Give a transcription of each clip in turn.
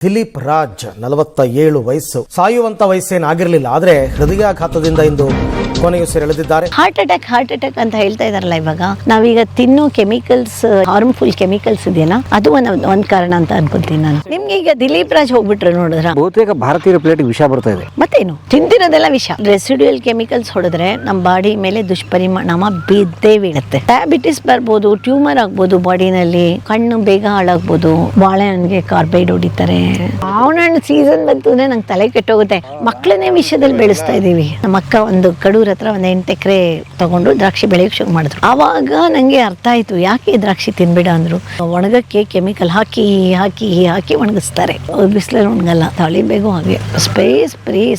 ದಿಲೀಪ್ ರಾಜ್ 47 ವಯಸ್ಸು, ಸಾಯುವಂತ ವಯಸ್ಸೇನಾಗಿರ್ಲಿಲ್ಲ, ಆದ್ರೆ ಹೃದಯಾಘಾತದಿಂದ ಇಂದು ಕೊನೆಯುಸಿರೆಳೆದಿದ್ದಾರೆ. ಹಾರ್ಟ್ ಅಟ್ಯಾಕ್ ಅಂತ ಹೇಳ್ತಾ ಇದಾರಲ್ಲ. ಇವಾಗ ನಾವೀಗ ತಿನ್ನೋ ಕೆಮಿಕಲ್ಸ್, ಹಾರ್ಮ್ಫುಲ್ ಕೆಮಿಕಲ್ಸ್ ಇದೆಯಲ್ಲ, ಅದು ಒಂದ್ ಕಾರಣ ಅಂತ ಅನ್ಕೊಂತೀನಿ ನಾನು. ನಿಮ್ಗೆ ಈಗ ದಿಲೀಪ್ ರಾಜ್ ಹೋಗ್ಬಿಟ್ರೆ ನೋಡಿದ್ರ ಬಹುತೇಕ ಭಾರತೀಯ ಪ್ಲೇಟ್ ವಿಷ ಬರ್ತಾ ಇದೆ. ಮತ್ತೇನು ತಿಂದಿರೋದೆಲ್ಲ ವಿಷ. ರೆಸಿಡ್ಯೂಯಲ್ ಕೆಮಿಕಲ್ಸ್ ಹೊಡೆದ್ರೆ ನಮ್ಮ ಬಾಡಿ ಮೇಲೆ ದುಷ್ಪರಿಣಾಮ ಬಿದ್ದೇ ಬೀಳುತ್ತೆ. ಡಯಾಬಿಟಿಸ್ ಬರ್ಬೋದು, ಟ್ಯೂಮರ್ ಆಗ್ಬೋದು ಬಾಡಿನಲ್ಲಿ, ಕಣ್ಣು ಬೇಗ ಹಾಳಾಗ್ಬೋದು. ಬಾಳೆಹಣ್ಣಿಗೆ ಕಾರ್ಬೈಡ್ ಹೊಡಿತಾರೆ. ಮಾವಿನಹಣ್ಣು ಸೀಸನ್ ಬಂತು ಅಂದ್ರೆ ನಂಗೆ ತಲೆ ಕೆಟ್ಟೋಗುತ್ತೆ. ಮಕ್ಕಳನ್ನೇ ವಿಷಯದಲ್ಲಿ ಬೆಳೆಸ್ತಾ ಇದೀವಿ. ನಮ್ಮ ಅಕ್ಕ ಒಂದು ಕಡೂರ್ ಹತ್ರ ಒಂದು 8 ಎಕರೆ ತಗೊಂಡು ದ್ರಾಕ್ಷಿ ಬೆಳೆಯಕ್ಕೆ ಶುರು ಮಾಡಿದ್ರು. ಆವಾಗ ನಂಗೆ ಅರ್ಥ ಆಯ್ತು ಯಾಕೆ ದ್ರಾಕ್ಷಿ ತಿನ್ಬೇಡ ಅಂದ್ರು. ಒಣಗಕ್ಕೆ ಕೆಮಿಕಲ್ ಹಾಕಿ ಹಾಕಿ ಹಾಕಿ ಒಣಗಿಸ್ತಾರೆ. ಬಿಸಿಲಲ್ಲಿ ಒಣಗಲ್ಲ. ತಳಿಬೇಗೂ ಹಾಗೆ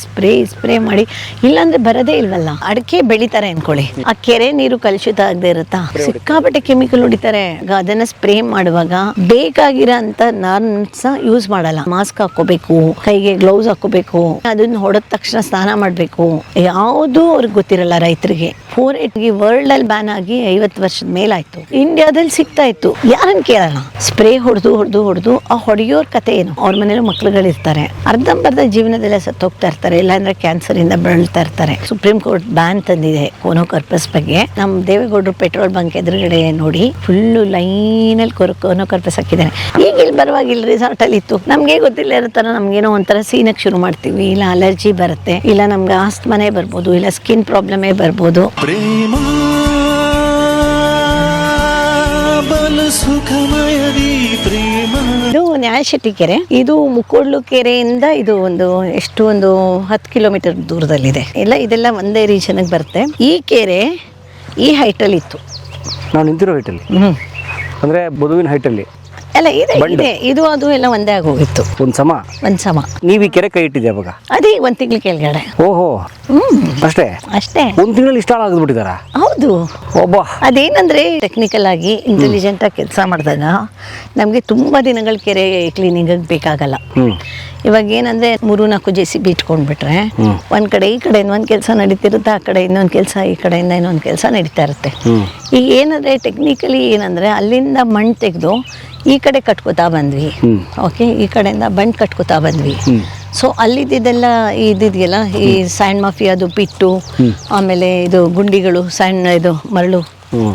ಸ್ಪ್ರೇ ಮಾಡಿ, ಇಲ್ಲಾಂದ್ರೆ ಬರದೇ ಇಲ್ವಲ್ಲ. ಅಡಿಕೆ ಬೆಳಿತಾರೆ ಅನ್ಕೊಳ್ಳಿ, ಆ ಕೆರೆ ನೀರು ಕಲುಷಿತ ಆಗದೆ ಇರುತ್ತಾ, ಸಿಕ್ಕಾಪಟ್ಟೆ ಕೆಮಿಕಲ್ ಹೊಡಿತಾರೆ. ಅದನ್ನ ಸ್ಪ್ರೇ ಮಾಡುವಾಗ ಬೇಕಾಗಿರೋ ಅಂತ ನಾರ್ಮ್ಸ್ ಯೂಸ್ ಮಾಡಲ್ಲ. ಮಾಸ್ಕ್ ಹಾಕೋಬೇಕು, ಕೈಗೆ ಗ್ಲೌಸ್ ಹಾಕೋಬೇಕು, ಅದನ್ನ ಹೊಡೆದ ತಕ್ಷಣ ಸ್ನಾನ ಮಾಡ್ಬೇಕು. ಯಾವುದು ಅವ್ರಿಗೆ ಗೊತ್ತಿರಲ್ಲ ರೈತರಿಗೆ. 480 ವರ್ಲ್ಡ್ ಅಲ್ಲಿ ಬ್ಯಾನ್ ಆಗಿ 50 ವರ್ಷದ ಮೇಲಾಯ್ತು. ಇಂಡಿಯಾದಲ್ಲಿ ಸಿಗ್ತಾ ಇತ್ತು, ಯಾರನ್ನ ಕೇಳೋಣ. ಸ್ಪ್ರೇ ಹೊಡೆದು ಆ ಹೊಡೆಯೋರ್ ಕತೆ ಏನು? ಅವ್ರ ಮನೇಲಿ ಮಕ್ಳುಗಳಿರ್ತಾರೆ, ಅರ್ಧಂಬರ್ಧ ಜೀವನದಲ್ಲೇ ಸತ್ತೋಗ್ತಾ ಇರ್ತಾರೆ, ಇಲ್ಲಾಂದ್ರೆ ಕ್ಯಾನ್ಸರ್ ಇಂದ ಬಳಲ್ತಾ ಇರ್ತಾರೆ. ಸುಪ್ರೀಂ ಕೋರ್ಟ್ ಬ್ಯಾನ್ ತಂದಿದೆ ಕೋನೋಕಾರ್ಪಸ್ ಬಗ್ಗೆ. ನಮ್ ದೇವೇಗೌಡರು ಪೆಟ್ರೋಲ್ ಬಂಕ್ ಎದುರುಗಡೆ ನೋಡಿ ಫುಲ್ಲು ಲೈನಲ್ಲಿ ಕೋನೋಕಾರ್ಪಸ್ ಹಾಕಿದ್ದಾನೆ. ಈಗ ಇಲ್ಲಿ ಬರುವಾಗಿಲ್ಲ, ರಿಸಾರ್ಟ್ ಅಲ್ಲಿ ಇತ್ತು. ನಮ್ಗೆ ಗೊತ್ತಿಲ್ಲ ಇರುತ್ತಾರ, ನಮ್ಗೇನೋ ಒಂಥರ ಸೀನಕ್ ಶುರು ಮಾಡ್ತೀವಿ. ಇಲ್ಲ ಅಲರ್ಜಿ ಬರುತ್ತೆ, ಇಲ್ಲ ನಮ್ಗೆ ಆಸ್ತಮನೆ ಬರ್ಬೋದು, ಇಲ್ಲ ಸ್ಕಿನ್ ಪ್ರಾಬ್ಲಮೇ ಬರ್ಬೋದು. ಇದು ನ್ಯಾಯಶೆಟ್ಟಿ ಕೆರೆ. ಇದು ಮುಕ್ಕೋಡ್ಲು ಕೆರೆಯಿಂದ ಇದು ಒಂದು 10 ಕಿಲೋಮೀಟರ್ ದೂರದಲ್ಲಿದೆ. ಇದೆಲ್ಲ ಒಂದೇ ರೀಜನ್ಗೆ ಬರುತ್ತೆ. ಈ ಕೆರೆ ಈ ಹೈಟಲ್ಲಿ ಇತ್ತು. ನಾವು ನಿಂತಿರೋ ಹೈಟಲ್ಲಿ ಅಂದ್ರೆ ಬದುವಿನ ಹೈಟಲ್ಲಿ ಎಲ್ಲ ಇದೆ. ಇದು ಅದು ಎಲ್ಲ ಒಂದೇ ಆಗೋಗಿತ್ತು. ಒಂದ್ ಸಮ ನೀವ್ ಈ ಕೆರೆ ಕೈ ಇಟ್ಟಿದ್ದೆ ಅವಾಗ? ಅದೇ 1 ತಿಂಗಳ ಕೆಳಗಡೆ. ಓಹೋ, ಅಷ್ಟೇ 1 ತಿಂಗಳಲ್ಲಿ ಇಷ್ಟ ಆಗಿಬಿಟ್ಟಿದಾರ? ಹೌದು. ಒಬ್ಬ ಅದೇನಂದ್ರೆ ಟೆಕ್ನಿಕಲ್ ಆಗಿ ಇಂಟೆಲಿಜೆಂಟ್ ಆಗಿ ಕೆಲಸ ಮಾಡಿದಾಗ ನಮ್ಗೆ ತುಂಬಾ ದಿನಗಳ ಕೆರೆ ಕ್ಲೀನಿಂಗ್ ಬೇಕಾಗಲ್ಲ. ಇವಾಗ ಏನಂದ್ರೆ 3-4 JCB ಇಟ್ಕೊಂಡ್ಬಿಟ್ರೆ ಒಂದ್ ಕಡೆ ಈ ಕಡೆ ಒಂದ್ ಕೆಲಸ ನಡೀತಿರುತ್ತೆ, ಆ ಕಡೆ ಇನ್ನೊಂದ್ ಕೆಲಸ, ಈ ಕಡೆಯಿಂದ ಇನ್ನೊಂದ್ ಕೆಲಸ ನಡೀತಾ ಇರುತ್ತೆ. ಈಗ ಏನಂದ್ರೆ ಟೆಕ್ನಿಕಲಿ ಏನಂದ್ರೆ ಅಲ್ಲಿಂದ ಮಣ್ಣು ತೆಗೆದು ಈ ಕಡೆ ಕಟ್ಕೋತಾ ಬಂದ್ವಿ. ಓಕೆ, ಈ ಕಡೆಯಿಂದ ಬಂಡ್ ಕಟ್ಕೋತಾ ಬಂದ್ವಿ. ಸೊ ಅಲ್ಲಿದ್ದೆಲ್ಲ ಇದಿದೆಯಲ್ಲ, ಈ ಸ್ಯಾಂಡ್ ಮಾಫಿಯಾದು ಪಿಟ್ಟು, ಆಮೇಲೆ ಇದು ಗುಂಡಿಗಳು, ಸ್ಯಾಂಡ್ ಇದು ಮರಳು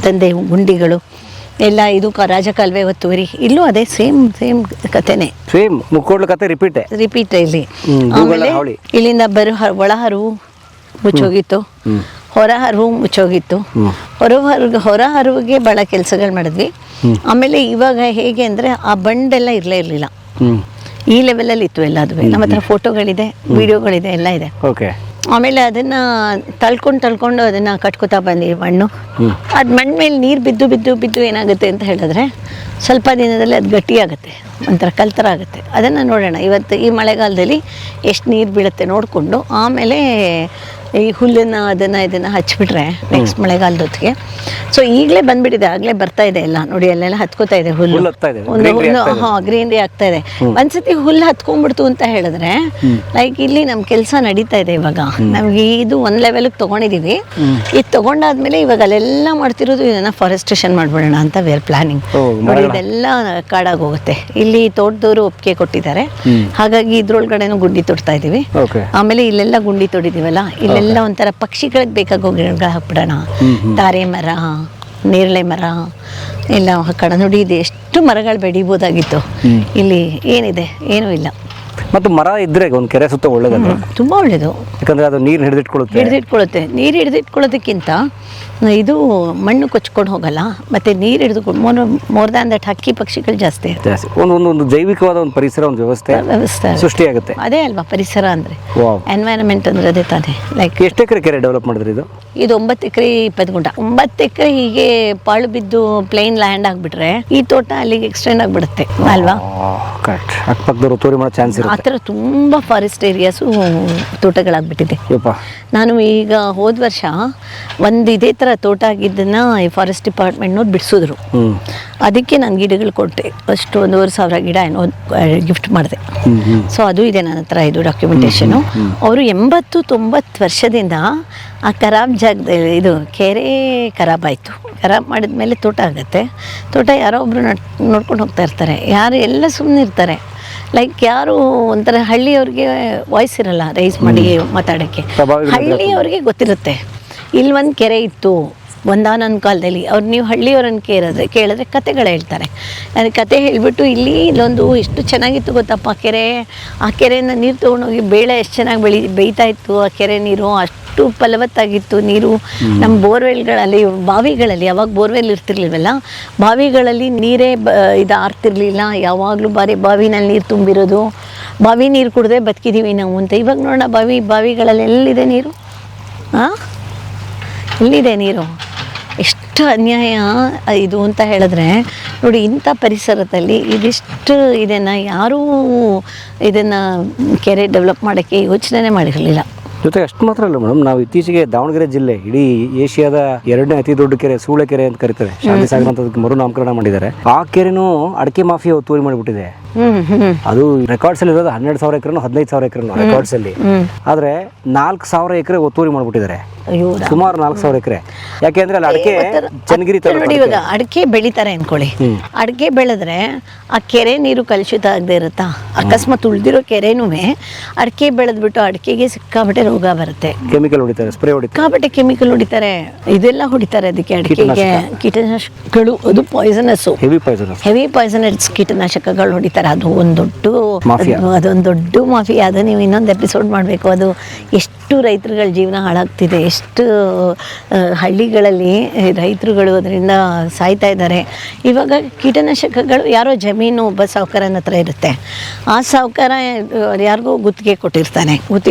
ತಂದೆ ಗುಂಡಿಗಳು ಎಲ್ಲ, ಇದು ರಾಜಕಾಲುವೆ ಒತ್ತುವರಿ. ಇಲ್ಲೂ ಅದೇ ಸೇಮ್ ಕಥೆನೆ. ಸೇಮ್ ಮುಕ್ಕೋಡ್ಲ ಕತೆ ರಿಪೀಟ್ ಇಲ್ಲಿ. ಆಮೇಲೆ ಇಲ್ಲಿಂದ ಒಳಹರಿವು ಮುಚ್ಚೋಗಿತ್ತು, ಹೊರಹರಿವು ಮುಚ್ಚೋಗಿತ್ತು. ಹೊರಹರಿವಿಗೆ ಬಹಳ ಕೆಲಸಗಳು ಮಾಡಿದ್ವಿ. ಆಮೇಲೆ ಇವಾಗ ಹೇಗೆ ಅಂದ್ರೆ ಆ ಬಂಡೆಲ್ಲ ಇರಲಿಲ್ಲ, ಈ ಲೆವೆಲಲ್ಲಿ ಇತ್ತು ಎಲ್ಲ. ಅದು ನಮ್ಮ ಹತ್ರ ಫೋಟೋಗಳಿದೆ, ವಿಡಿಯೋಗಳಿದೆ, ಎಲ್ಲ ಇದೆ. ಆಮೇಲೆ ಅದನ್ನ ತಳ್ಕೊಂಡು ಅದನ್ನ ಕಟ್ಕೋತಾ ಬಂದ್ವಿ ಮಣ್ಣು. ಅದು ಮಣ್ಣು ಮೇಲೆ ನೀರು ಬಿದ್ದು ಏನಾಗುತ್ತೆ ಅಂತ ಹೇಳಿದ್ರೆ ಸ್ವಲ್ಪ ದಿನದಲ್ಲಿ ಅದು ಗಟ್ಟಿಯಾಗುತ್ತೆ, ಒಂಥರ ಕಲ್ತರ ಆಗುತ್ತೆ. ಅದನ್ನು ನೋಡೋಣ ಇವತ್ತು ಈ ಮಳೆಗಾಲದಲ್ಲಿ ಎಷ್ಟು ನೀರು ಬೀಳುತ್ತೆ ನೋಡಿಕೊಂಡು, ಆಮೇಲೆ ಈ ಹುಲ್ಲನ್ನು ಇದನ್ನು ಹಚ್ಬಿಟ್ರೆ ನೆಕ್ಸ್ಟ್ ಮಳೆಗಾಲದೊತ್ತಿಗೆ. ಸೊ ಈಗಲೇ ಬಂದ್ಬಿಟ್ಟಿದೆ, ಆಗಲೇ ಬರ್ತಾ ಇದೆ ಎಲ್ಲ ನೋಡಿ, ಅಲ್ಲೆಲ್ಲ ಹತ್ಕೋತಾ ಇದೆ ಹುಲ್ಲು. ಗ್ರೀನರಿ ಆಗ್ತಾ ಇದೆ. ಒಂದ್ಸತಿ ಹುಲ್ಲು ಹತ್ಕೊಂಡ್ಬಿಡ್ತು ಅಂತ ಹೇಳಿದ್ರೆ, ಲೈಕ್ ಇಲ್ಲಿ ನಮ್ ಕೆಲಸ ನಡೀತಾ ಇದೆ ಇವಾಗ. ನಮ್ಗೆ ಇದು ಒಂದ್ ಲೆವೆಲ್ಗೆ ತಗೊಂಡಿದೀವಿ. ಇದು ತಗೊಂಡಾದ್ಮೇಲೆ ಇವಾಗ ಅಲ್ಲೆಲ್ಲ ಮಾಡ್ತಿರೋದು ಇದನ್ನ ಫಾರೆಸ್ಟೇಷನ್ ಮಾಡ್ಬಿಡೋಣ ಅಂತ ವೇರ್ ಪ್ಲಾನಿಂಗ್. ನೋಡಿ ಇದೆಲ್ಲ ಕಾಡಾಗಿ ಹೋಗುತ್ತೆ. ಇಲ್ಲಿ ತೋಟದವರು ಒಪ್ಪಿಗೆ ಕೊಟ್ಟಿದ್ದಾರೆ, ಹಾಗಾಗಿ ಇದ್ರೊಳಗಡೆನೂ ಗುಂಡಿ ತೊಡ್ತಾ ಇದೀವಿ. ಆಮೇಲೆ ಇಲ್ಲೆಲ್ಲ ಗುಂಡಿ ತೊಡಿದೀವಲ್ಲ, ಇಲ್ಲೆಲ್ಲ ಒಂಥರ ಪಕ್ಷಿಗಳಿಗೆ ಬೇಕಾಗೋ ಗಿಡಗಳು ಹಾಕ್ಬಿಡೋಣ. ತಾರೆ ಮರ, ನೇರಳೆ ಮರ ಎಲ್ಲ ಹಾಕೋಣ. ನೋಡಿ ಇದು ಎಷ್ಟು ಮರಗಳು ಬೆಳಿಬೋದಾಗಿತ್ತು. ಇಲ್ಲಿ ಏನಿದೆ? ಏನೂ ಇಲ್ಲ. ಮತ್ತು ಮರ ಇದ್ರೆ ಒಂದು ಕೆರೆ ಸುತ್ತ ಒಳ್ಳೇದು, ತುಂಬಾ ಒಳ್ಳೇದು. ಯಾಕಂದ್ರೆ ಅದು ನೀರು ಹಿಡಿದಿಟ್ಕೊಳ್ಳುತ್ತೆ. ನೀರು ಹಿಡಿದಿಟ್ಕೊಳ್ಳೋದಕ್ಕಿಂತ ಇದು ಮಣ್ಣು ಕೊಚ್ಕೊಂಡು ಹೋಗಲ್ಲ, ಮತ್ತೆ ನೀರು ಹಿಡಿದುಕೊಂಡು ಮೋರ್ ದ್ಯಾನ್ ದಟ್ ಹಕ್ಕಿ ಪಕ್ಷಿಗಳು ಜಾಸ್ತಿ. ಒಂದು ಜೈವಿಕವಾದ ಒಂದು ಪರಿಸರ, ಒಂದು ವ್ಯವಸ್ಥೆ ಸೃಷ್ಟಿಯಾಗುತ್ತೆ. ಅದೇ ಅಲ್ವಾ ಪರಿಸರ ಅಂದ್ರೆ, ಎನ್ವೈರನ್ಮೆಂಟ್ ಅಂದ್ರೆ ಅದೇ ತಾನೇ. ಲೈಕ್ ಎಷ್ಟು ಎಕರೆ ಕೆರೆ ಡೆವಲಪ್ ಮಾಡಿದ್ರಿ ಇದು? ಇದು 9 ಎಕರೆ 20 ಗುಂಟ. 9 ಎಕರೆ ಹೀಗೆ ಪಾಳು ಬಿದ್ದು ಪ್ಲೇನ್ ಲ್ಯಾಂಡ್ ಆಗ್ಬಿಟ್ರೆ ಈ ತೋಟ ಅಲ್ಲಿಗೆ ಎಕ್ಸ್ಟೆಂಡ್ ಆಗ್ಬಿಡುತ್ತೆ ಅಲ್ವಾ? ಅಕ್ಕಪಕ್ಕದವರು ತೋರಿ ಮಾಡೋ ಚಾನ್ಸ್ ಇರುತ್ತೆ. ಆ ಥರ ತುಂಬಾ ಫಾರೆಸ್ಟ್ ಏರಿಯಾಸು ತೋಟಗಳಾಗ್ಬಿಟ್ಟಿದೆ. ನಾನು ಈಗ ಹೋದ ವರ್ಷ ಒಂದು ಇದೇ ಥರ ತೋಟ ಆಗಿದ್ದನ್ನ ಈ ಫಾರೆಸ್ಟ್ ಡಿಪಾರ್ಟ್ಮೆಂಟ್ನವ್ರು ಬಿಡಿಸಿದ್ರು. ಅದಕ್ಕೆ ನಾನು ಗಿಡಗಳು ಕೊಟ್ಟೆ, ಅಷ್ಟು 1,500 ಗಿಡ ಏನೋ ಗಿಫ್ಟ್ ಮಾಡಿದೆ. ಸೊ ಅದು ಇದೆ ನನ್ನ ಹತ್ರ, ಇದು ಡಾಕ್ಯುಮೆಂಟೇಶನು. ಅವರು 80-90 ವರ್ಷದಿಂದ ಆ ಖರಾಬ್ ಜಾಗದಲ್ಲಿ ಇದು ಕೆರೆ ಖರಾಬ್ ಆಯಿತು. ಖರಾಬ್ ಮಾಡಿದ್ಮೇಲೆ ತೋಟ ಆಗುತ್ತೆ. ತೋಟ ಯಾರೋ ಒಬ್ರು ನೋಡ್ಕೊಂಡು ಹೋಗ್ತಾ ಇರ್ತಾರೆ, ಯಾರು ಎಲ್ಲ ಸುಮ್ಮನೆ ಇರ್ತಾರೆ. ಲೈಕ್ ಯಾರು ಒಂಥರ ಹಳ್ಳಿಯವ್ರಿಗೆ ವಾಯ್ಸ್ ಇರಲ್ಲ ರೈಸ್ ಮಾಡಿ ಮಾತಾಡೋಕ್ಕೆ. ಹಳ್ಳಿಯವ್ರಿಗೆ ಗೊತ್ತಿರುತ್ತೆ ಇಲ್ಲಿ ಒಂದು ಕೆರೆ ಇತ್ತು ಒಂದಾನೊಂದು ಕಾಲದಲ್ಲಿ. ಅವ್ರು ನೀವು ಹಳ್ಳಿಯವ್ರನ್ನ ಕೇಳಿದ್ರೆ ಕತೆಗಳು ಹೇಳ್ತಾರೆ. ಅದು ಕತೆ ಹೇಳಿಬಿಟ್ಟು ಇಲ್ಲೊಂದು ಎಷ್ಟು ಚೆನ್ನಾಗಿತ್ತು ಗೊತ್ತಪ್ಪ ಕೆರೆ, ಆ ಕೆರೆಯಿಂದ ನೀರು ತೊಗೊಂಡೋಗಿ ಬೇಳೆ ಎಷ್ಟು ಚೆನ್ನಾಗಿ ಬೇಯ್ತಾ ಇತ್ತು ಆ ಕೆರೆ ನೀರು, ಅಷ್ಟು ಫಲವತ್ತಾಗಿತ್ತು ನೀರು. ನಮ್ಮ ಬೋರ್ವೆಲ್ಗಳಲ್ಲಿ ಬಾವಿಗಳಲ್ಲಿ ಅವಾಗ ಬೋರ್ವೆಲ್ ಇರ್ತಿರ್ಲಿಲ್ವಲ್ಲ, ಬಾವಿಗಳಲ್ಲಿ ನೀರೇ ಇದು ಆರ್ತಿರ್ಲಿಲ್ಲ, ಯಾವಾಗಲೂ ಬಾವಿನಲ್ಲಿ ನೀರು ತುಂಬಿರೋದು, ಬಾವಿ ನೀರು ಕುಡಿದ್ರೆ ಬದುಕಿದ್ದೀವಿ ನಾವು ಅಂತ. ಇವಾಗ ನೋಡೋಣ ಬಾವಿಗಳಲ್ಲಿ ಎಲ್ಲಿದೆ ನೀರು? ಎಲ್ಲಿದೆ ನೀರು? ಎಷ್ಟು ಅನ್ಯಾಯ ಇದು ಅಂತ ಹೇಳಿದ್ರೆ ನೋಡಿ, ಇಂಥ ಪರಿಸರದಲ್ಲಿ ಇದಿಷ್ಟು ಇದನ್ನು ಯಾರೂ ಇದನ್ನು ಕೆರೆ ಡೆವಲಪ್ ಮಾಡೋಕ್ಕೆ ಯೋಚನೆ ಮಾಡಿರಲಿಲ್ಲ. ಜೊತೆಗೆ ಅಷ್ಟು ಮಾತ್ರ ಅಲ್ಲ ಮೇಡಮ್, ನಾವು ಇತ್ತೀಚೆಗೆ ದಾವಣಗೆರೆ ಜಿಲ್ಲೆ ಇಡೀ ಏಷ್ಯಾದ 2ನೇ ಅತಿ ದೊಡ್ಡ ಕೆರೆ ಸೂಳೆಕೆರೆ ಅಂತ ಕರೀತಾರೆ, ಶಾಂತಿ ಸಾಗರ ಅಂತ ಮರುನಾಮಕರಣ ಮಾಡಿದ್ದಾರೆ. ಆ ಕೆರೆನೂ ಅಡಿಕೆ ಮಾಫಿಯಾ ಒತ್ತುವರಿ ಮಾಡಿಬಿಟ್ಟಿದೆ. ಅದು ರೆಕಾರ್ಡ್ಸ್ ಅಲ್ಲಿ ಇರೋದು 12,000 ಎಕರೆ 15,000 ಎಕರೆ ರೆಕಾರ್ಡ್ಸ್ ಅಲ್ಲಿ, ಆದ್ರೆ 4,000 ಎಕರೆ ಒತ್ತುವರಿ ಮಾಡ್ಬಿಟ್ಟಿದ್ದಾರೆ, ಸುಮಾರು 4,000 ಎಕರೆ. ಯಾಕೆಂದ್ರೆ ಅಲ್ಲಿ ಅಡಿಕೆ ಚನ್ನಗಿರಿ ನೋಡಿ, ಇವಾಗ ಅಡಿಕೆ ಬೆಳಿತಾರೆ ಅನ್ಕೊಳ್ಳಿ, ಅಡಿಕೆ ಬೆಳೆದ್ರೆ ಆ ಕೆರೆ ನೀರು ಕಲುಷಿತ ಆಗದೆ ಇರುತ್ತಾ? ಅಕಸ್ಮಾತ್ ಉಳಿದಿರೋ ಕೆರೆನೂ ಅಡಿಕೆ ಬೆಳೆದ್ಬಿಟ್ಟು ಅಡಿಕೆಗೆ ಸಿಕ್ಕಾಬಟ್ಟೆ ರೋಗ ಬರುತ್ತೆ. ಕೆಮಿಕಲ್ ಹೊಡಿತಾರೆ, ಸ್ಪ್ರೇ ಹೊಡಿತಾರೆ, ಸಿಕ್ಕಾಬಟ್ಟೆ ಕೆಮಿಕಲ್ ಹೊಡಿತಾರೆ, ಇದೆಲ್ಲ ಹೊಡಿತಾರೆ ಅದಕ್ಕೆ. ಅಡಿಕೆಗೆ ಕೀಟನಾಶಕಗಳು, ಅದು ಪಾಯ್ಸನಸ್, ಹೆವಿ ಪಾಯ್ಸನಸ್ ಕೀಟನಾಶಕಗಳು ಹೊಡಿತಾರೆ. ಅದು ಒಂದು ದೊಡ್ಡ ಮಾಫಿಯಾ. ಅದು ನೀವು ಇನ್ನೊಂದು ಎಪಿಸೋಡ್ ಮಾಡಬೇಕು. ಅದು ಎಷ್ಟು ರೈತರುಗಳ ಜೀವನ ಹಾಳಾಗ್ತಿದೆ, ಎಷ್ಟು ಹಳ್ಳಿಗಳಲ್ಲಿ ರೈತರುಗಳು ಅದರಿಂದ ಸಾಯ್ತಾ ಇದ್ದಾರೆ. ಇವಾಗ ಕೀಟನಾಶಕಗಳು ಯಾರೋ ಜಮೀನು ಒಬ್ಬ ಸಾಹುಕಾರನ ಹತ್ರ ಇರುತ್ತೆ, ಆ ಸಾಹುಕಾರ ಯಾರಿಗೂ ಗುತ್ತಿಗೆ ಕೊಟ್ಟಿರ್ತಾನೆ,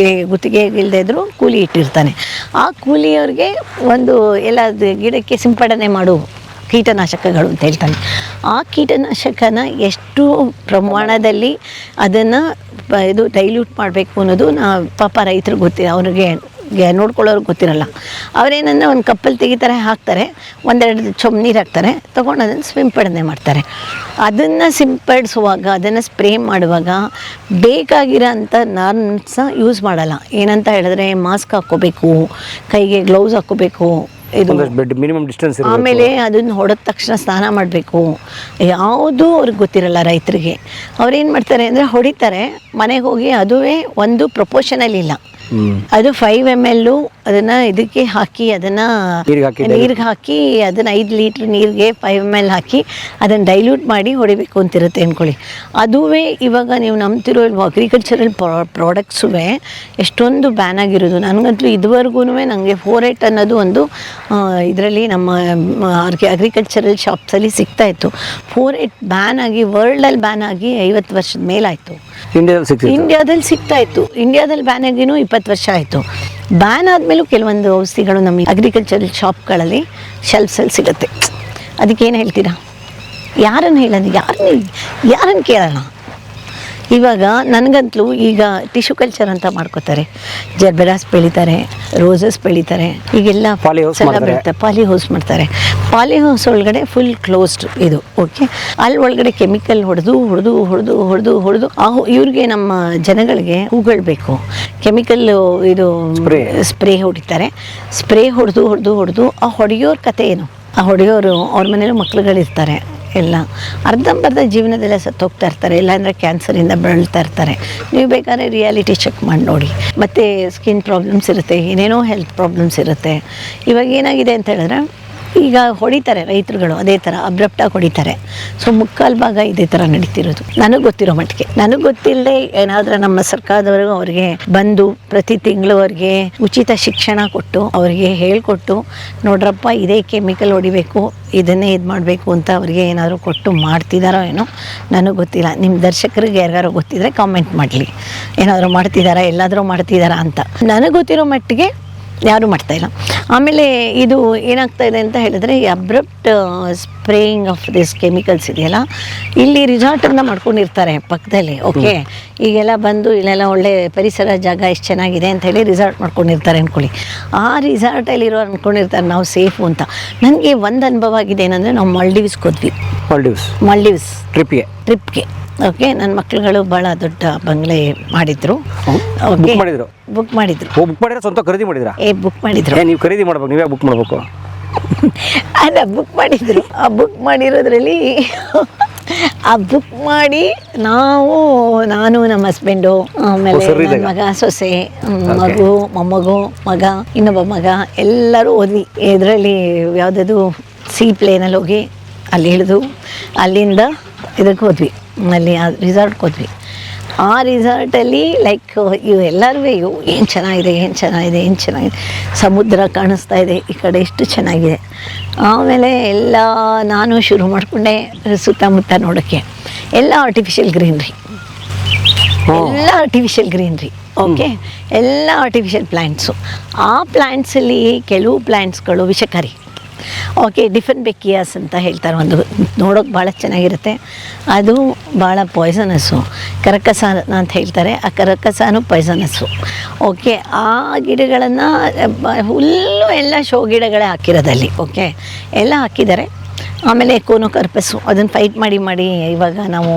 ಗುತ್ತಿಗೆ ಇಲ್ಲದೆ ಇದ್ರೂ ಕೂಲಿ ಇಟ್ಟಿರ್ತಾನೆ. ಆ ಕೂಲಿಯವ್ರಿಗೆ ಒಂದು ಎಲ್ಲ ಗಿಡಕ್ಕೆ ಸಿಂಪಡಣೆ ಮಾಡು ಕೀಟನಾಶಕಗಳು ಅಂತ ಹೇಳ್ತಾನೆ. ಆ ಕೀಟನಾಶಕನ ಎಷ್ಟು ಪ್ರಮಾಣದಲ್ಲಿ ಅದನ್ನು ಇದು ಡೈಲ್ಯೂಟ್ ಮಾಡಬೇಕು ಅನ್ನೋದು ಪಾಪ ರೈತರಿಗೆ ಗೊತ್ತಿಲ್ಲ, ಅವ್ರಿಗೆ ನೋಡ್ಕೊಳ್ಳೋರ್ಗೆ ಗೊತ್ತಿರಲ್ಲ. ಅವರೇನನ್ನ ಒಂದು ಕಪ್ಪಲ್ಲಿ ತೆಗಿತಾರೆ, ಹಾಕ್ತಾರೆ, ಒಂದೆರಡು ಚೊಂಬು ನೀರು ಹಾಕ್ತಾರೆ, ತೊಗೊಂಡು ಅದನ್ನು ಸಿಂಪಡಣೆ ಮಾಡ್ತಾರೆ. ಅದನ್ನು ಸಿಂಪಡಿಸುವಾಗ, ಅದನ್ನು ಸ್ಪ್ರೇ ಮಾಡುವಾಗ ಬೇಕಾಗಿರೋ ಅಂಥ ನಾರ್ಮ್ಸ ಯೂಸ್ ಮಾಡಲ್ಲ. ಏನಂತ ಹೇಳಿದ್ರೆ ಮಾಸ್ಕ್ ಹಾಕ್ಕೋಬೇಕು, ಕೈಗೆ ಗ್ಲೌಸ್ ಹಾಕ್ಕೋಬೇಕು, ಇದು ಮಿನಿಮಮ್ ಡಿಸ್ಟೆನ್ಸ್, ಆಮೇಲೆ ಅದನ್ನು ಹೊಡೆದ ತಕ್ಷಣ ಸ್ನಾನ ಮಾಡಬೇಕು. ಯಾವುದೂ ಅವ್ರಿಗೆ ಗೊತ್ತಿರಲ್ಲ ರೈತರಿಗೆ. ಅವ್ರೇನು ಮಾಡ್ತಾರೆ ಅಂದರೆ ಹೊಡಿತಾರೆ, ಮನೆಗೆ ಹೋಗಿ ಅದುವೇ ಒಂದು ಪ್ರಪೋರ್ಷನಲ್ ಇಲ್ಲ, ಅದು 5 ml ಅದನ್ನು ಇದಕ್ಕೆ ಹಾಕಿ, ಅದನ್ನು ನೀರಿಗೆ ಹಾಕಿ, ಅದನ್ನು 5 ಲೀಟ್ರ್ ನೀರಿಗೆ 5 ml ಹಾಕಿ ಅದನ್ನು ಡೈಲ್ಯೂಟ್ ಮಾಡಿ ಹೊಡಿಬೇಕು ಅಂತಿರುತ್ತೆ ಅಂದ್ಕೊಳ್ಳಿ. ಅದುವೇ ಇವಾಗ ನೀವು ನಂಬ್ತಿರೋ ಅಗ್ರಿಕಲ್ಚರಲ್ ಪ್ರಾಡಕ್ಟ್ಸು ಎಷ್ಟೊಂದು ಬ್ಯಾನ್ ಆಗಿರೋದು. ನನಗಂತೂ ಇದುವರೆಗೂ ನನಗೆ 4-8 ಅನ್ನೋದು ಒಂದು ಇದರಲ್ಲಿ ನಮ್ಮ ಅಗ್ರಿಕಲ್ಚರಲ್ ಶಾಪ್ಸಲ್ಲಿ ಸಿಗ್ತಾಯಿತ್ತು. 4-8 ಬ್ಯಾನ್ ಆಗಿ, ವರ್ಲ್ಡಲ್ಲಿ ಬ್ಯಾನ್ ಆಗಿ 50 ವರ್ಷದ ಮೇಲಾಯಿತು. ಇಂಡಿಯಾದಲ್ಲಿ ಸಿಗ್ತಾಯಿತ್ತು. ಇಂಡಿಯಾದಲ್ಲಿ ಬ್ಯಾನ್ ಆಗಿನೂ 20 ವರ್ಷ ಆಯಿತು. ಬ್ಯಾನ್ ಆದಮೇಲೂ ಕೆಲವೊಂದು ಔಷಧಿಗಳು ನಮ್ಮ ಅಗ್ರಿಕಲ್ಚರಲ್ ಶಾಪ್ಗಳಲ್ಲಿ ಶೆಲ್ಫ್ಸಲ್ಲಿ ಸಿಗುತ್ತೆ. ಅದಕ್ಕೇನು ಹೇಳ್ತೀರಾ? ಯಾರನ್ನು ಹೇಳೋದು? ಯಾರನ್ನು ಕೇಳೋಣ? ಇವಾಗ ನನಗಂತಲೂ ಈಗ ಟಿಶ್ಯೂ ಕಲ್ಚರ್ ಅಂತ ಮಾಡ್ಕೋತಾರೆ, ಜರ್ಬೆರಾಸ್ ಬೆಳೀತಾರೆ, ರೋಸಸ್ ಬೆಳೀತಾರೆ, ಈಗೆಲ್ಲ ಪಾಲಿ ಹೌಸ್ ಮಾಡ್ತಾರೆ. ಪಾಲಿ ಹೌಸ್ ಒಳಗಡೆ ಫುಲ್ ಕ್ಲೋಸ್ಡ್ ಇದು, ಓಕೆ. ಅಲ್ಲಿ ಒಳಗಡೆ ಕೆಮಿಕಲ್ ಹೊಡೆದು ಇವ್ರಿಗೆ, ನಮ್ಮ ಜನಗಳಿಗೆ ಹೂಗಳು ಬೇಕು, ಕೆಮಿಕಲ್ ಇದು ಸ್ಪ್ರೇ ಹೊಡಿತಾರೆ. ಸ್ಪ್ರೇ ಹೊಡೆದು ಆ ಹೊಡೆಯೋರ ಕತೆ ಏನು? ಆ ಹೊಡೆಯೋರು ಅವ್ರ ಮನೇಲಿ ಮಕ್ಳುಗಳಿರ್ತಾರೆ, ಎಲ್ಲ ಅರ್ಧಂಬರ್ಧ ಜೀವನದಲ್ಲೇ ಸತ್ತೋಗ್ತಾ ಇರ್ತಾರೆ, ಇಲ್ಲಾಂದರೆ ಕ್ಯಾನ್ಸರಿಂದ ಬಳಲ್ತಾ ಇರ್ತಾರೆ. ನೀವು ಬೇಕಾದ್ರೆ ರಿಯಾಲಿಟಿ ಚೆಕ್ ಮಾಡಿ ನೋಡಿ. ಮತ್ತು ಸ್ಕಿನ್ ಪ್ರಾಬ್ಲಮ್ಸ್ ಇರುತ್ತೆ, ಏನೇನೋ ಹೆಲ್ತ್ ಪ್ರಾಬ್ಲಮ್ಸ್ ಇರುತ್ತೆ. ಇವಾಗ ಏನಾಗಿದೆ ಅಂತ ಹೇಳಿದ್ರೆ, ಈಗ ಹೊಡಿತಾರೆ ರೈತರುಗಳು, ಅದೇ ಥರ ಅಬ್ರಪ್ಟಾಗಿ ಹೊಡಿತಾರೆ. ಸೊ ಮುಕ್ಕಾಲು ಭಾಗ ಇದೇ ಥರ ನಡೀತಿರೋದು ನನಗೆ ಗೊತ್ತಿರೋ ಮಟ್ಟಿಗೆ. ನನಗೆ ಗೊತ್ತಿಲ್ಲದೆ ಏನಾದರೂ ನಮ್ಮ ಸರ್ಕಾರದವರು ಅವ್ರಿಗೆ ಬಂದು ಪ್ರತಿ ತಿಂಗಳು ಅವ್ರಿಗೆ ಉಚಿತ ಶಿಕ್ಷಣ ಕೊಟ್ಟು, ಅವ್ರಿಗೆ ಹೇಳಿಕೊಟ್ಟು, ನೋಡ್ರಪ್ಪ ಇದೇ ಕೆಮಿಕಲ್ ಹೊಡಿಬೇಕು, ಇದನ್ನೇ ಇದು ಮಾಡಬೇಕು ಅಂತ ಅವ್ರಿಗೆ ಏನಾದರೂ ಕೊಟ್ಟು ಮಾಡ್ತಿದ್ದಾರೋ ಏನೋ ನನಗೆ ಗೊತ್ತಿಲ್ಲ. ನಿಮ್ಮ ದರ್ಶಕರಿಗೆ ಯಾರಿಗಾರು ಗೊತ್ತಿದ್ರೆ ಕಾಮೆಂಟ್ ಮಾಡಲಿ, ಏನಾದರೂ ಮಾಡ್ತಿದ್ದಾರಾ, ಎಲ್ಲಾದರೂ ಮಾಡ್ತಿದ್ದಾರಾ ಅಂತ. ನನಗೆ ಗೊತ್ತಿರೋ ಮಟ್ಟಿಗೆ ಯಾರೂ ಮಾಡ್ತಾಯಿಲ್ಲ. ಆಮೇಲೆ ಇದು ಏನಾಗ್ತಾ ಇದೆ ಅಂತ ಹೇಳಿದ್ರೆ, ಈ abrupt spraying of this chemicals ಇದೆಯಲ್ಲ, ಇಲ್ಲಿ ರಿಸಾರ್ಟನ್ನು ಮಾಡ್ಕೊಂಡಿರ್ತಾರೆ ಪಕ್ಕದಲ್ಲಿ, ಓಕೆ. ಈಗೆಲ್ಲ ಬಂದು ಇಲ್ಲೆಲ್ಲ ಒಳ್ಳೆ ಪರಿಸರ ಜಾಗ ಎಷ್ಟು ಚೆನ್ನಾಗಿದೆ ಅಂತ ಹೇಳಿ ರಿಸಾರ್ಟ್ ಮಾಡ್ಕೊಂಡಿರ್ತಾರೆ ಅಂದ್ಕೊಳ್ಳಿ. ಆ ರಿಸಾರ್ಟಲ್ಲಿರೋ ಅಂದ್ಕೊಂಡಿರ್ತಾರೆ ನಾವು ಸೇಫು ಅಂತ. ನನಗೆ ಒಂದು ಅನುಭವ ಆಗಿದೆ ಏನಂದರೆ, ನಾವು ಮಾಲ್ಡೀವ್ಸ್ಗೆ ಹೋದ್ವಿ. ಮಾಲ್ಡೀವ್ಸ್ ಟ್ರಿಪ್ಗೆ ಓಕೆ. ನನ್ನ ಮಕ್ಳುಗಳು ಭಾಳ ದೊಡ್ಡ ಬಂಗ್ಲೆ ಮಾಡಿದ್ರು. ಓಕೆ, ಬುಕ್ ಮಾಡಿದ್ರು. ಸ್ವಂತ ಖರೀದಿ ಮಾಡಿದ್ರಾ? ಬುಕ್ ಮಾಡಿದ್ರು. ನೀವು ಖರೀದಿ ಮಾಡ್ಬೇಕು, ನೀವೇ ಬುಕ್ ಮಾಡಬೇಕು. ಅಲ್ಲ, ಬುಕ್ ಮಾಡಿದ್ರು. ಆ ಬುಕ್ ಮಾಡಿರೋದ್ರಲ್ಲಿ ಆ ಬುಕ್ ಮಾಡಿ ನಾನು ನಮ್ಮ ಹಸ್ಬೆಂಡು ಆಮೇಲೆ ನನ್ನ ಮಗ, ಸೊಸೆ, ಮಗು, ಮೊಮ್ಮಗು, ಮಗ, ಇನ್ನೊಬ್ಬ ಮಗ ಎಲ್ಲರೂ ಹೋದ್ವಿ. ಇದರಲ್ಲಿ ಯಾವುದದು ಸೀ ಪ್ಲೇನಲ್ಲಿ ಹೋಗಿ ಅಲ್ಲಿ ಇಳಿದು ಅಲ್ಲಿಂದ ಇದಕ್ಕೆ ಹೋದ್ವಿ, ಅಲ್ಲಿ ರಿಸಾರ್ಟ್ಗೆ ಹೋದ್ವಿ. ಆ ರಿಸಾರ್ಟಲ್ಲಿ ಲೈಕ್ ಎಲ್ಲರೂ ಏನು ಚೆನ್ನಾಗಿದೆ, ಸಮುದ್ರ ಕಾಣಿಸ್ತಾ ಇದೆ, ಈ ಕಡೆ ಎಷ್ಟು ಚೆನ್ನಾಗಿದೆ. ಆಮೇಲೆ ಎಲ್ಲ ನಾನು ಶುರು ಮಾಡಿಕೊಂಡೆ ಸುತ್ತಮುತ್ತ ನೋಡೋಕ್ಕೆ. ಎಲ್ಲ ಆರ್ಟಿಫಿಷಿಯಲ್ ಗ್ರೀನ್ರಿ, ಓಕೆ, ಎಲ್ಲ ಆರ್ಟಿಫಿಷಿಯಲ್ ಪ್ಲ್ಯಾಂಟ್ಸು. ಆ ಪ್ಲ್ಯಾಂಟ್ಸಲ್ಲಿ ಕೆಲವು ಪ್ಲ್ಯಾಂಟ್ಸ್ಗಳು ವಿಷಕಾರಿ, ಓಕೆ, ಡಿಫೆನ್ ಬೆಕ್ಕಿಯಾಸ್ ಅಂತ ಹೇಳ್ತಾರೆ. ಒಂದು ನೋಡೋಕೆ ಭಾಳ ಚೆನ್ನಾಗಿರುತ್ತೆ, ಅದು ಭಾಳ ಪಾಯ್ಸನಸ್ಸು. ಕರಕಸಾನ ಅಂತ ಹೇಳ್ತಾರೆ, ಆ ಕರಕಸಾನು ಪಾಯ್ಸನಸ್ಸು. ಓಕೆ, ಆ ಗಿಡಗಳನ್ನು ಫುಲ್ಲು ಎಲ್ಲ ಶೋ ಗಿಡಗಳೇ ಹಾಕಿರೋದಲ್ಲಿ, ಓಕೆ, ಎಲ್ಲ ಹಾಕಿದ್ದಾರೆ. ಆಮೇಲೆ ಕೋನೋಕಾರ್ಪಸ್ಸು, ಅದನ್ನು ಫೈಟ್ ಮಾಡಿ ಇವಾಗ ನಾವು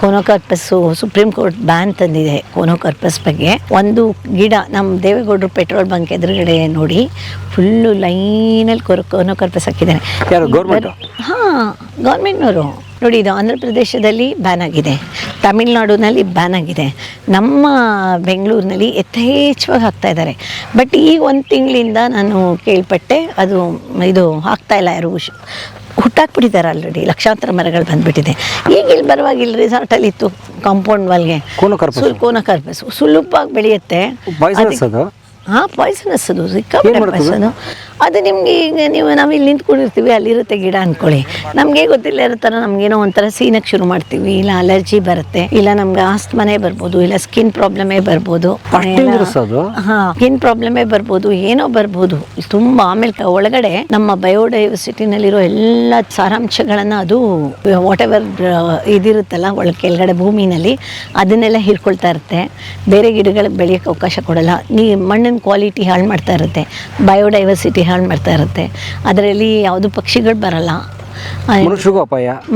ಕೋನೋಕಾರ್ಪಸ್ಸು ಸುಪ್ರೀಂ ಕೋರ್ಟ್ ಬ್ಯಾನ್ ತಂದಿದೆ ಕೋನೋಕಾರ್ಪಸ್ ಬಗ್ಗೆ. ಒಂದು ಗಿಡ ನಮ್ಮ ದೇವೇಗೌಡರು ಪೆಟ್ರೋಲ್ ಬಂಕ್ ಎದುರುಗಡೆ ನೋಡಿ ಫುಲ್ಲು ಲೈನಲ್ಲಿ ಕೋನೋಕಾರ್ಪಸ್ ಹಾಕಿದ್ದಾನೆ. ಹಾಂ, ಗೌರ್ಮೆಂಟ್ನವರು ನೋಡಿ. ಇದು ಆಂಧ್ರ ಪ್ರದೇಶದಲ್ಲಿ ಬ್ಯಾನ್ ಆಗಿದೆ, ತಮಿಳ್ನಾಡಿನಲ್ಲಿ ಬ್ಯಾನ್ ಆಗಿದೆ, ನಮ್ಮ ಬೆಂಗಳೂರಿನಲ್ಲಿ ಯಥೇಚ್ಛವಾಗಿ ಹಾಕ್ತಾಯಿದ್ದಾರೆ. ಬಟ್ ಈಗ ಒಂದು ತಿಂಗಳಿಂದ ನಾನು ಕೇಳ್ಪಟ್ಟೆ ಅದು ಇದು ಹಾಕ್ತಾಯಿಲ್ಲ, ಯಾರು ಹುಟ್ಟಾಕ್ಬಿಟ್ಟಿದ್ದಾರೆ. ಆಲ್ರೆಡಿ ಲಕ್ಷಾಂತರ ಮರಗಳು ಬಂದುಬಿಟ್ಟಿದೆ. ಈಗ ಇಲ್ಲಿ ಬರುವಾಗ ಇಲ್ಲಿ ರಿಸಾರ್ಟಲ್ಲಿ ಇತ್ತು ಕಾಂಪೌಂಡ್ ವಾಲ್ಗೆ ಕೋನೋಕಾರ್ಪಸ್ ಸುಲಭವಾಗಿ ಬೆಳೆಯುತ್ತೆ. ಹಾಂ, ಪಾಯ್ಸನಸ್ ಅದು, ಸಿಕ್ಕಾಪಟ್ಟೆ ಪಾಯ್ಸನು. ಅದು ನಿಮಗೆ ಈಗ ನಾವು ಇಲ್ಲಿ ನಿಂತ್ಕೊಂಡಿರ್ತೀವಿ, ಅಲ್ಲಿರುತ್ತೆ ಗಿಡ ಅಂದ್ಕೊಳ್ಳಿ, ನಮಗೆ ಗೊತ್ತಿಲ್ಲ ಇರುತ್ತಲ್ಲ, ನಮಗೇನೋ ಒಂಥರ ಸೀನಕ್ಕೆ ಶುರು ಮಾಡ್ತೀವಿ, ಇಲ್ಲ ಅಲರ್ಜಿ ಬರುತ್ತೆ, ಇಲ್ಲ ನಮ್ಗೆ ಆಸ್ತಮನೇ ಬರ್ಬೋದು, ಇಲ್ಲ ಸ್ಕಿನ್ ಪ್ರಾಬ್ಲಮೇ ಬರ್ಬೋದು. ಹಾಂ, ಸ್ಕಿನ್ ಪ್ರಾಬ್ಲಮೇ ಬರ್ಬೋದು, ಏನೋ ಬರ್ಬೋದು ತುಂಬ. ಆಮೇಲೆ ಒಳಗಡೆ ನಮ್ಮ ಬಯೋಡೈವರ್ಸಿಟಿನಲ್ಲಿರೋ ಎಲ್ಲ ಸಾರಾಂಶಗಳನ್ನು ಅದು ವಾಟ್ ಎವರ್ ಇದಿರುತ್ತಲ್ಲ ಕೆಳಗಡೆ ಭೂಮಿನಲ್ಲಿ, ಅದನ್ನೆಲ್ಲ ಹೀರ್ಕೊಳ್ತಾ ಇರುತ್ತೆ. ಬೇರೆ ಗಿಡಗಳಿಗೆ ಬೆಳೆಯೋಕ್ಕೆ ಅವಕಾಶ ಕೊಡಲ್ಲ. ಮಣ್ಣಿನ ಕ್ವಾಲಿಟಿ ಹಾಳು ಮಾಡ್ತಾ ಇರುತ್ತೆ, ಬಯೋಡೈವರ್ಸಿಟಿ ಹಾಳು ಮಾಡ್ತಾ ಇರುತ್ತೆ. ಅದರಲ್ಲಿ ಯಾವುದು ಪಕ್ಷಿಗಳು ಬರಲ್ಲ,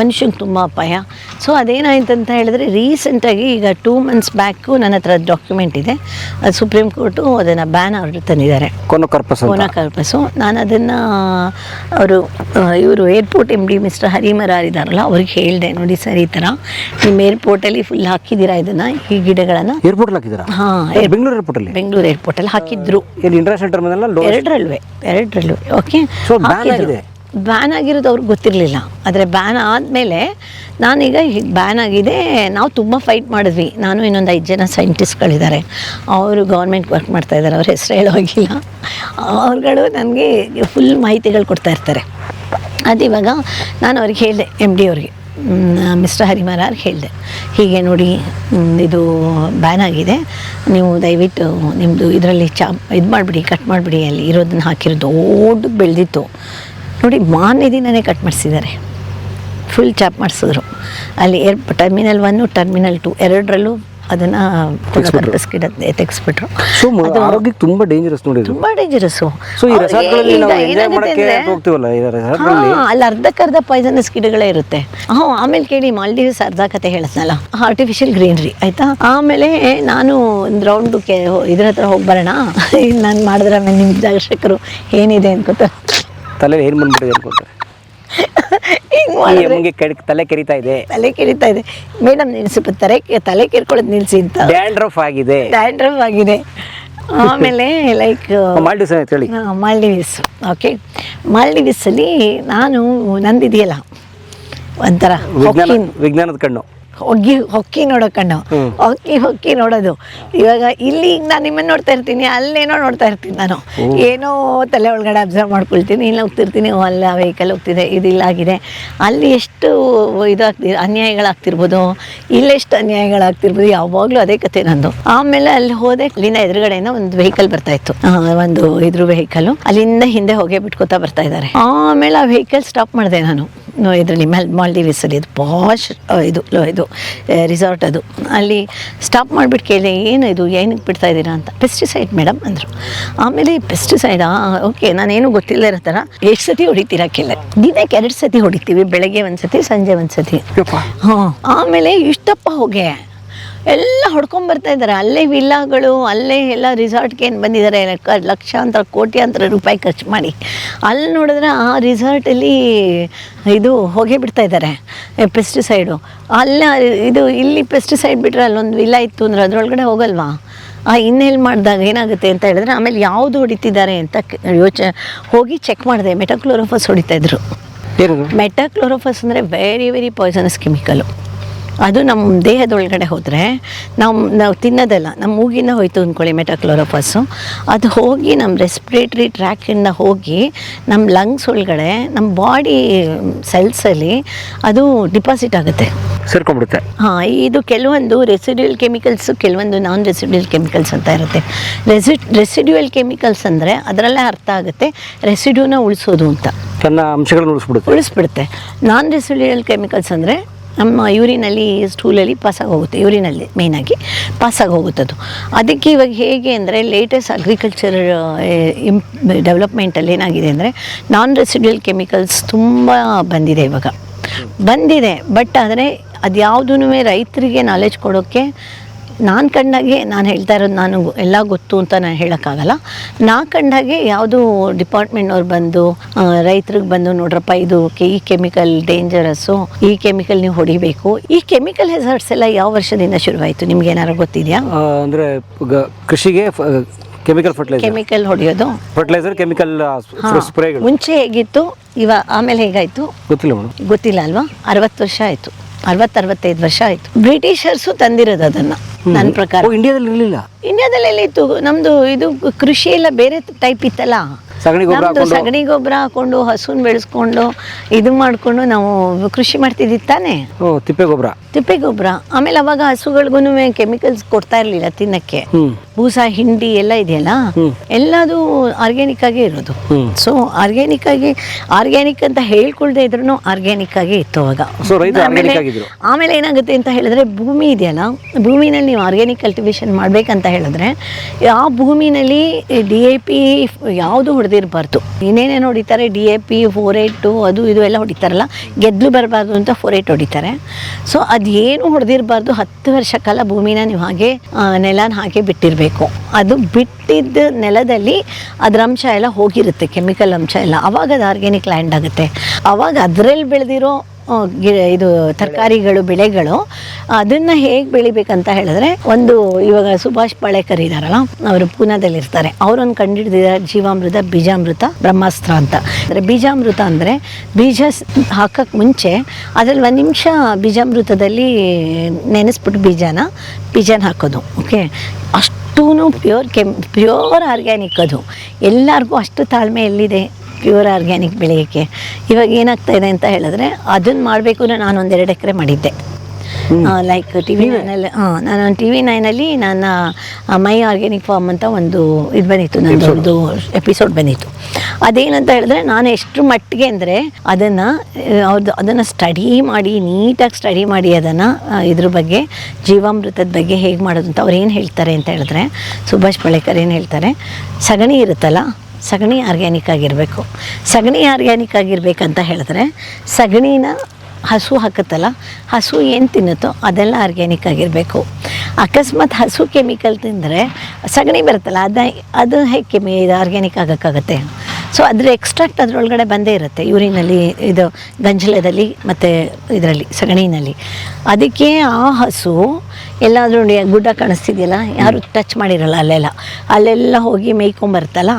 ಮನುಷ್ಯಂಗೆ ತುಂಬ ಅಪಾಯ. ಸೊ ಅದೇನಾಯ್ತು ಅಂತ ಹೇಳಿದ್ರೆ, ರೀಸೆಂಟಾಗಿ ಈಗ 2 months ಬ್ಯಾಕು ನನ್ನ ಹತ್ರ ಡಾಕ್ಯುಮೆಂಟ್ ಇದೆ, ಅದು ಸುಪ್ರೀಂ ಕೋರ್ಟು ಅದನ್ನು ಬ್ಯಾನ್ ಆರ್ಡರ್ ತಂದಿದ್ದಾರೆ, ಕೋನೋಕಾರ್ಪಸ್ಸು. ನಾನು ಅದನ್ನು ಇವರು ಏರ್ಪೋರ್ಟ್ MD ಮಿಸ್ಟರ್ ಹರಿಮರಾರ್ ಇದ್ದಾರಲ್ಲ, ಅವ್ರಿಗೆ ಹೇಳಿದೆ, ನೋಡಿ ಸರ್, ಈ ಥರ ನಿಮ್ಮ ಏರ್ಪೋರ್ಟಲ್ಲಿ ಫುಲ್ ಹಾಕಿದ್ದೀರಾ ಇದನ್ನು, ಈ ಗಿಡಗಳನ್ನು ಹಾಂ ಬೆಂಗಳೂರು ಏರ್ಪೋರ್ಟಲ್ಲಿ ಹಾಕಿದ್ರು, ಎರಡರಲ್ಲೂ ಓಕೆ. ಬ್ಯಾನ್ ಆಗಿರೋದು ಅವ್ರಿಗೆ ಗೊತ್ತಿರಲಿಲ್ಲ. ಆದರೆ ಬ್ಯಾನ್ ಆದಮೇಲೆ ನಾನೀಗ ಬ್ಯಾನ್ ಆಗಿದೆ, ನಾವು ತುಂಬ ಫೈಟ್ ಮಾಡಿದ್ವಿ. ನಾನು ಇನ್ನೊಂದು 5 ಜನ ಸೈಂಟಿಸ್ಟ್ಗಳಿದ್ದಾರೆ, ಅವರು ಗೌರ್ಮೆಂಟ್ ವರ್ಕ್ ಮಾಡ್ತಾಯಿದ್ದಾರೆ, ಅವ್ರ ಹೆಸರು ಹೇಳೋಗಿಲ್ಲ. ಅವ್ರುಗಳು ನನಗೆ ಫುಲ್ ಮಾಹಿತಿಗಳು ಕೊಡ್ತಾಯಿರ್ತಾರೆ. ಅದಿವಾಗ ನಾನು ಅವ್ರಿಗೆ ಹೇಳಿದೆ, MD ಅವ್ರಿಗೆ, ಮಿಸ್ಟರ್ ಹರಿಮರಾರ್ ಹೇಳಿದೆ, ಹೀಗೆ ನೋಡಿ ಇದು ಬ್ಯಾನ್ ಆಗಿದೆ, ನೀವು ದಯವಿಟ್ಟು ನಿಮ್ಮದು ಇದರಲ್ಲಿ ಇದು ಮಾಡಿಬಿಡಿ, ಕಟ್ ಮಾಡಿಬಿಡಿ, ಅಲ್ಲಿ ಇರೋದನ್ನ ಹಾಕಿರೋದು ದೊಡ್ಡ ಬೆಳೆದಿತ್ತು ನೋಡಿ, ಮಾರನೇ ದಿನವೇ ಕಟ್ ಮಾಡಿಸಿದ್ದಾರೆ, ಫುಲ್ ಚಾಪ್ ಮಾಡಿಸಿದ್ರು. ಅಲ್ಲಿ ಟರ್ಮಿನಲ್ 1, ಟರ್ಮಿನಲ್ 2 ಎರಡರಲ್ಲೂ ಅದನ್ನು ತೆಗೆಸ್ಬಿಟ್ರು. ಆರೋಗ್ಯಕ್ಕೆ ತುಂಬ ಡೇಂಜರಸ್ ನೋಡಿ, ತುಂಬ ಡೇಂಜರಸ್ಸು. ಅಲ್ಲಿ ಅರ್ಧಕ್ಕರ್ಧ ಪಾಯ್ಸನಸ್ ಗಿಡಗಳೇ ಇರುತ್ತೆ. ಆಮೇಲೆ ಕೇಳಿ, ಮಾಲ್ಡೀವ್ಸ್ ಅರ್ಧ ಕತೆ ಹೇಳಿದ್ನಲ್ಲ, ಆರ್ಟಿಫಿಷಿಯಲ್ ಗ್ರೀನ್ರಿ ಆಯಿತಾ. ಆಮೇಲೆ ನಾನು ಒಂದು ರೌಂಡು ಇದ್ರ ಹತ್ರ ಹೋಗಿ ಬರೋಣ, ನಾನು ಮಾಡಿದ್ರೆ ಆಮೇಲೆ ನಿಮ್ಮ ದರ್ಶಕರು ಏನಿದೆ ಅನ್ಕೋತಾರೆ, ತಲೆ ಏನು ಬಂದ್ಬಿಟ್ಟಿದೆ ಅನ್ಕೋತಾರೆ, ತಲೆ ಕೆರಿತಾ ಇದೆ ಮೇಡಮ್, ನೀನು ಸ್ವಲ್ಪ ತಲೆ ಕೆರ್ಕೊಳ್ಳೋದು ನಿಲ್ಸಿ ಅಂತ. ಡ್ಯಾಂಡ್ರಫ್ ಆಗಿದೆ. ಆಮೇಲೆ ಲೈಕ್ ಮಾಲ್ಡೀವ್ಸ್, ಓಕೆ, ಮಾಲ್ಡೀವ್ಸಲ್ಲಿ ನಾನು ನಂದಿದೆಯಲ್ಲ ಒಂಥರ ವಿಜ್ಞಾನದ ಕಣ್ಣು, ಹೊಕ್ಕಿ ನೋಡೋ ಕಣ್ಣು, ಹೊಕ್ಕಿ ನೋಡೋದು. ಇವಾಗ ಇಲ್ಲಿ ನಾನು ನಿಮ್ಮನ್ನು ನೋಡ್ತಾ ಇರ್ತೀನಿ, ಅಲ್ಲೇನೋ ನೋಡ್ತಾ ಇರ್ತೀನಿ, ನಾನು ಏನೋ ತಲೆ ಒಳಗಡೆ ಅಬ್ಸರ್ವ್ ಮಾಡ್ಕೊಳ್ತೀನಿ. ಇಲ್ಲಿ ಹೋಗ್ತಿರ್ತೀನಿ, ಅಲ್ಲ ವೆಹಿಕಲ್ ಹೋಗ್ತಿದೆ, ಇದಿಲ್ಲಾಗಿದೆ, ಅಲ್ಲಿ ಎಷ್ಟು ಅನ್ಯಾಯಗಳಾಗ್ತಿರ್ಬೋದು, ಇಲ್ಲೆಷ್ಟು ಅನ್ಯಾಯಗಳಾಗ್ತಿರ್ಬೋದು, ಯಾವಾಗಲೂ ಅದೇ ಕತೆ ನಂದು. ಆಮೇಲೆ ಅಲ್ಲಿ ಹೋದೆ, ಅಲ್ಲಿಂದ ಎದುರುಗಡೆಯಿಂದ ಒಂದು ವೆಹಿಕಲ್ ಬರ್ತಾ ಇತ್ತು, ಒಂದು ಇದ್ರ ವೆಹಿಕಲ್, ಅಲ್ಲಿಂದ ಹಿಂದೆ ಹೊಗೆ ಬಿಟ್ಕೋತಾ ಬರ್ತಾ ಇದ್ದಾರೆ. ಆಮೇಲೆ ಆ ವೆಹಿಕಲ್ ಸ್ಟಾಪ್ ಮಾಡಿದೆ ನಾನು ಇದರಲ್ಲಿ ಮಾಲ್ಡೀವ್ಸಲ್ಲಿ, ಇದು ಪಾಶ್ ಇದು ರಿಸಾರ್ಟ್ ಅದು. ಅಲ್ಲಿ ಸ್ಟಾಪ್ ಮಾಡಿಬಿಟ್ಟು ಕೇಳಿದೆ, ಏನು ಇದು, ಏನಕ್ಕೆ ಬಿಡ್ತಾ ಇದ್ದೀರಾ ಅಂತ. ಪೆಸ್ಟಿಸೈಡ್ ಮೇಡಮ್ ಅಂದರು. ಆಮೇಲೆ ಪೆಸ್ಟಿಸೈಡಾ, ಓಕೆ, ನಾನೇನು ಗೊತ್ತಿಲ್ಲ ಇರೋ ಥರ. ಎಷ್ಟು ಸತಿ ಹೊಡಿತೀರಾ ಕೇಳಿದೆ. ದಿನಕ್ಕೆ 2 ಸತಿ ಹೊಡಿತೀವಿ, ಬೆಳಗ್ಗೆ 1 ಸತಿ, ಸಂಜೆ 1 ಸತಿ. ಹಾಂ. ಆಮೇಲೆ ಇಷ್ಟಪ್ಪ ಹೊಗೆ, ಎಲ್ಲ ಹೊಡ್ಕೊಂಬರ್ತಾ ಇದ್ದಾರೆ. ಅಲ್ಲೇ ವಿಲ್ಲಾಗಳು, ಅಲ್ಲೇ ಎಲ್ಲ ರಿಸಾರ್ಟ್ಗೆ ಏನು ಬಂದಿದ್ದಾರೆ, ಲಕ್ಷಾಂತರ ಕೋಟ್ಯಾಂತರ ರೂಪಾಯಿ ಖರ್ಚು ಮಾಡಿ. ಅಲ್ಲಿ ನೋಡಿದ್ರೆ ಆ ರಿಸಾರ್ಟಲ್ಲಿ ಇದು ಹೊಗೆ ಬಿಡ್ತಾ ಇದ್ದಾರೆ, ಪೆಸ್ಟಿಸೈಡು. ಅಲ್ಲ ಇದು ಇಲ್ಲಿ ಪೆಸ್ಟಿಸೈಡ್ ಬಿಟ್ಟರೆ ಅಲ್ಲೊಂದು ವಿಲ್ಲ ಇತ್ತು ಅಂದರೆ ಅದರೊಳಗಡೆ ಹೋಗಲ್ವಾ? ಇನ್ನೆಲ್ಲಿ ಮಾಡಿದಾಗ ಏನಾಗುತ್ತೆ ಅಂತ ಹೇಳಿದ್ರೆ, ಆಮೇಲೆ ಯಾವುದು ಹೊಡಿತಿದ್ದಾರೆ ಅಂತ ಹೋಗಿ ಚೆಕ್ ಮಾಡಿದೆ. ಮೆಟಾಕ್ಲೋರೋಫಸ್ ಹೊಡಿತಾಯಿದ್ರು. ಮೆಟಾಕ್ಲೋರೋಫಸ್ ಅಂದರೆ ವೆರಿ ವೆರಿ ಪಾಯ್ಸನಸ್ ಕೆಮಿಕಲು. ಅದು ನಮ್ಮ ದೇಹದೊಳಗಡೆ ಹೋದರೆ ನಾವು ತಿನ್ನೋದಲ್ಲ, ನಮ್ಮ ಮೂಗಿಂದ ಹೋಯ್ತು ಅಂದ್ಕೊಳ್ಳಿ ಮೆಟಾಕ್ಲೋರೋಫಸ್ಸು. ಅದು ಹೋಗಿ ನಮ್ಮ ರೆಸ್ಪಿರೇಟ್ರಿ ಟ್ರ್ಯಾಕಿಂದ ಹೋಗಿ ನಮ್ಮ ಲಂಗ್ಸ್ ಒಳಗಡೆ, ನಮ್ಮ ಬಾಡಿ ಸೆಲ್ಸಲ್ಲಿ ಅದು ಡಿಪಾಸಿಟ್ ಆಗುತ್ತೆ, ಸೇರ್ಕೊಂಡ್ಬಿಡುತ್ತೆ. ಹಾಂ, ಇದು ಕೆಲವೊಂದು ರೆಸಿಡ್ಯೂಯಲ್ ಕೆಮಿಕಲ್ಸು, ಕೆಲವೊಂದು ನಾನ್ ರೆಸಿಡ್ಯೂಯಲ್ ಕೆಮಿಕಲ್ಸ್ ಅಂತ ಇರುತ್ತೆ. ರೆಸಿಡ್ಯೂಯಲ್ ಕೆಮಿಕಲ್ಸ್ ಅಂದರೆ ಅದರಲ್ಲೇ ಅರ್ಥ ಆಗುತ್ತೆ ರೆಸಿಡ್ಯೂನ ಉಳಿಸೋದು ಅಂತ, ತನ್ನ ಅಂಶಗಳನ್ನು ಉಳಿಸ್ಬಿಡುತ್ತೆ. ನಾನ್ ರೆಸಿಡ್ಯೂಯಲ್ ಕೆಮಿಕಲ್ಸ್ ಅಂದರೆ ನಮ್ಮ ಯೂರಿನಲ್ಲಿ, ಸ್ಟೂಲಲ್ಲಿ ಪಾಸಾಗಿ ಹೋಗುತ್ತೆ, ಯೂರಿನಲ್ಲಿ ಮೇಯ್ನಾಗಿ ಪಾಸಾಗಿ ಹೋಗುತ್ತದು. ಅದಕ್ಕೆ ಇವಾಗ ಹೇಗೆ ಅಂದರೆ ಲೇಟೆಸ್ಟ್ ಅಗ್ರಿಕಲ್ಚರ್ ಡೆವಲಪ್ಮೆಂಟಲ್ಲಿ ಏನಾಗಿದೆ ಅಂದರೆ ನಾನ್ ರೆಸಿಡ್ಯೂಯಲ್ ಕೆಮಿಕಲ್ಸ್ ತುಂಬ ಬಂದಿದೆ. ಬಟ್ ಆದರೆ ಅದು ಯಾವುದೂ ರೈತರಿಗೆ ನಾಲೆಜ್ ಕೊಡೋಕ್ಕೆ ನಾನು ಕಂಡಾಗೆ, ನಾನು ಹೇಳ್ತಾ ಇರೋದು, ನಾನು ಎಲ್ಲ ಗೊತ್ತು ಅಂತ ನಾನು ಹೇಳೋಕ್ಕಾಗಲ್ಲ. ನಾ ಕಂಡಾಗೆ ಯಾವುದು ಡಿಪಾರ್ಟ್ಮೆಂಟ್ನವ್ರು ಬಂದು ರೈತರಿಗೆ ಬಂದು ನೋಡ್ರಪ್ಪ ಇದು ಈ ಕೆಮಿಕಲ್ ಡೇಂಜರಸ್ಸು, ಈ ಕೆಮಿಕಲ್ ನೀವು ಹೊಡಿಬೇಕು. ಈ ಕೆಮಿಕಲ್ ಹೆಸರ್ಸ್ ಎಲ್ಲ ಯಾವ ವರ್ಷದಿಂದ ಶುರುವಾಯಿತು ನಿಮ್ಗೆ ಏನಾರು ಗೊತ್ತಿದೆಯಾ? ಅಂದರೆ ಕೃಷಿಗೆ ಕೆಮಿಕಲ್ ಹೊಡೆಯೋದು, ಫರ್ಟಿಲೈಸರ್, ಕೆಮಿಕಲ್ ಸ್ಪ್ರೇಗಳು ಮುಂಚೆ ಹೇಗಿತ್ತು, ಆಮೇಲೆ ಹೇಗಾಯಿತು ಗೊತ್ತಿಲ್ಲ ಅಲ್ವಾ? 60 ವರ್ಷ ಆಯಿತು, 60-65 ವರ್ಷ ಆಯಿತು. ಬ್ರಿಟಿಷರ್ಸು ತಂದಿರೋದು ಅದನ್ನು. ನನ್ನ ಪ್ರಕಾರ ಇಂಡಿಯಾದಲ್ಲಿ ಎಲ್ಲಿತ್ತು? ನಮ್ಮದು ಇದು ಕೃಷಿ ಎಲ್ಲ ಬೇರೆ ಟೈಪ್ ಇತ್ತಲ್ಲ. ಸಗಣಿ ಗೊಬ್ಬರ ಹಾಕೊಂಡು ಹಸುನ್ ಬೆಳೆಸ್ಕೊಂಡು ಇದು ಮಾಡಿಕೊಂಡು ನಾವು ಕೃಷಿ ಮಾಡ್ತಿದ್ವಿ ತಾನೇ. ತಿಪ್ಪೆ ಗೊಬ್ಬರ. ಆಮೇಲೆ ಅವಾಗ ಹಸುಗಳಿಗೂ ಕೆಮಿಕಲ್ಸ್ ಕೊಡ್ತಾ ಇರಲಿಲ್ಲ ತಿನ್ನಕ್ಕೆ. ಬೂಸ, ಹಿಂಡಿ ಎಲ್ಲ ಇದೆಯಲ್ಲ, ಎಲ್ಲದು ಆರ್ಗ್ಯಾನಿಕ್ ಆಗೇ ಇರೋದು. ಸೊ ಆರ್ಗ್ಯಾನಿಕ್ ಅಂತ ಹೇಳ್ಕೊಳ್ದೆ ಇದ್ರು ಆರ್ಗ್ಯಾನಿಕ್ ಆಗೇ ಇತ್ತು ಅವಾಗ. ಆಮೇಲೆ ಏನಾಗುತ್ತೆ ಅಂತ ಹೇಳಿದ್ರೆ, ಭೂಮಿ ಇದೆಯಲ್ಲ, ಭೂಮಿನಲ್ಲಿ ನೀವು ಆರ್ಗ್ಯಾನಿಕ್ ಕಲ್ಟಿವೇಶನ್ ಮಾಡ್ಬೇಕಂತ ಹೇಳಿದ್ರೆ ಆ ಭೂಮಿನಲ್ಲಿ DAP ಯಾವುದು ಹೊಡೆದಿರಬಾರ್ದು. ಇನ್ನೇನೇನು ಹೊಡಿತಾರೆ, DAP 482 ಅದು ಇದು ಎಲ್ಲ ಹೊಡಿತಾರಲ್ಲ, ಗೆದ್ಲು ಬರಬಾರ್ದು ಅಂತ 482 ಹೊಡಿತಾರೆ. ಸೊ ಅದೇನು ಹೊಡೆದಿರಬಾರ್ದು. 10 ವರ್ಷ ಕಾಲ ಭೂಮಿನ ನೀವು ಹಾಗೆ ನೆಲನ ಹಾಗೆ ಬಿಟ್ಟಿರಬೇಕು. ಅದು ಬಿಟ್ಟಿದ್ದ ನೆಲದಲ್ಲಿ ಅದರ ಅಂಶ ಎಲ್ಲ ಹೋಗಿರುತ್ತೆ, ಕೆಮಿಕಲ್ ಅಂಶ ಎಲ್ಲ. ಅವಾಗ ಅದು ಆರ್ಗ್ಯಾನಿಕ್ ಲ್ಯಾಂಡ್ ಆಗುತ್ತೆ. ಅವಾಗ ಅದರಲ್ಲಿ ಬೆಳೆದಿರೋ ಇದು ತರಕಾರಿಗಳು, ಬೆಳೆಗಳು, ಅದನ್ನು ಹೇಗೆ ಬೆಳಿಬೇಕಂತ ಹೇಳಿದ್ರೆ, ಇವಾಗ ಸುಭಾಷ್ ಪಾಳೇಕರ್ ಇದ್ದಾರಲ್ಲ, ಅವರು ಪೂನಾದಲ್ಲಿ ಇರ್ತಾರೆ. ಅವರೊಂದು ಕಂಡುಹಿಡಿದಿದ್ದಾರೆ ಜೀವಾಮೃತ, ಬೀಜಾಮೃತ, ಬ್ರಹ್ಮಾಸ್ತ್ರ ಅಂತ. ಅಂದರೆ ಬೀಜಾಮೃತ ಅಂದರೆ ಬೀಜ ಹಾಕಕ್ಕೆ ಮುಂಚೆ ಅದರಲ್ಲಿ 1 ನಿಮಿಷ ಬೀಜಾಮೃತದಲ್ಲಿ ನೆನೆಸ್ಬಿಟ್ಟು ಬೀಜನ ಹಾಕೋದು. ಓಕೆ, ಅಷ್ಟೂ ಪ್ಯೂರ್ ಆರ್ಗ್ಯಾನಿಕ್. ಅದು ಎಲ್ಲರಿಗೂ ಅಷ್ಟು ತಾಳ್ಮೆ ಎಲ್ಲಿದೆ ಪ್ಯೂರ್ ಆರ್ಗ್ಯಾನಿಕ್ ಬೆಳೆಯೋಕ್ಕೆ? ಇವಾಗ ಏನಾಗ್ತಾ ಇದೆ ಅಂತ ಹೇಳಿದ್ರೆ, ಅದನ್ನು ಮಾಡಬೇಕು ಅಂದರೆ ನಾನು 1-2 ಎಕರೆ ಮಾಡಿದ್ದೆ. ಲೈಕ್ TV9 ನಾನು TV9 ನನ್ನ ಮೈ ಆರ್ಗ್ಯಾನಿಕ್ ಫಾರ್ಮ್ ಅಂತ ಒಂದು ಇದು ಬಂದಿತ್ತು, ನಂದೊಂದು ಎಪಿಸೋಡ್ ಬಂದಿತ್ತು. ಅದೇನಂತ ಹೇಳಿದ್ರೆ, ನಾನು ಎಷ್ಟು ಮಟ್ಟಿಗೆ ಅಂದರೆ ಅದನ್ನು ನೀಟಾಗಿ ಸ್ಟಡಿ ಮಾಡಿ ಅದನ್ನು ಇದ್ರ ಬಗ್ಗೆ, ಜೀವಾಮೃತದ ಬಗ್ಗೆ ಹೇಗೆ ಮಾಡೋದು ಅಂತ ಅವ್ರು ಏನು ಹೇಳ್ತಾರೆ ಅಂತ ಹೇಳಿದ್ರೆ, ಸುಭಾಷ್ ಪಾಳೇಕರ್ ಏನು ಹೇಳ್ತಾರೆ, ಸಗಣಿ ಇರುತ್ತಲ್ಲ, ಸಗಣಿ ಆರ್ಗ್ಯಾನಿಕ್ ಆಗಿರಬೇಕು. ಸಗಣಿ ಆರ್ಗ್ಯಾನಿಕ್ ಆಗಿರ್ಬೇಕಂತ ಹೇಳಿದ್ರೆ, ಸಗಣಿನ ಹಸು ಹಾಕುತ್ತಲ್ಲ, ಹಸು ಏನು ತಿನ್ನುತ್ತೋ ಅದೆಲ್ಲ ಆರ್ಗ್ಯಾನಿಕ್ ಆಗಿರಬೇಕು. ಅಕಸ್ಮಾತ್ ಹಸು ಕೆಮಿಕಲ್ ತಿಂದರೆ ಸಗಣಿ ಬರುತ್ತಲ್ಲ, ಅದು ಹೇಗೆ ಆರ್ಗ್ಯಾನಿಕ್ ಆಗೋಕ್ಕಾಗತ್ತೆ? ಸೊ ಅದ್ರ ಎಕ್ಸ್ಟ್ರಾಕ್ಟ್ ಅದರೊಳಗಡೆ ಬಂದೇ ಇರುತ್ತೆ, ಯೂರಿನಲ್ಲಿ, ಇದು ಗಂಜಲದಲ್ಲಿ ಮತ್ತು ಇದರಲ್ಲಿ ಸಗಣಿನಲ್ಲಿ. ಅದಕ್ಕೆ ಆ ಹಸು ಎಲ್ಲಾದರೂ ಗುಡ್ಡ ಕಾಣಿಸ್ತಿದೆಯಲ್ಲ, ಯಾರು ಟಚ್ ಮಾಡಿರಲ್ಲ, ಅಲ್ಲೆಲ್ಲ ಹೋಗಿ ಮೇಯ್ಕೊಂಬರುತ್ತಲ್ಲ,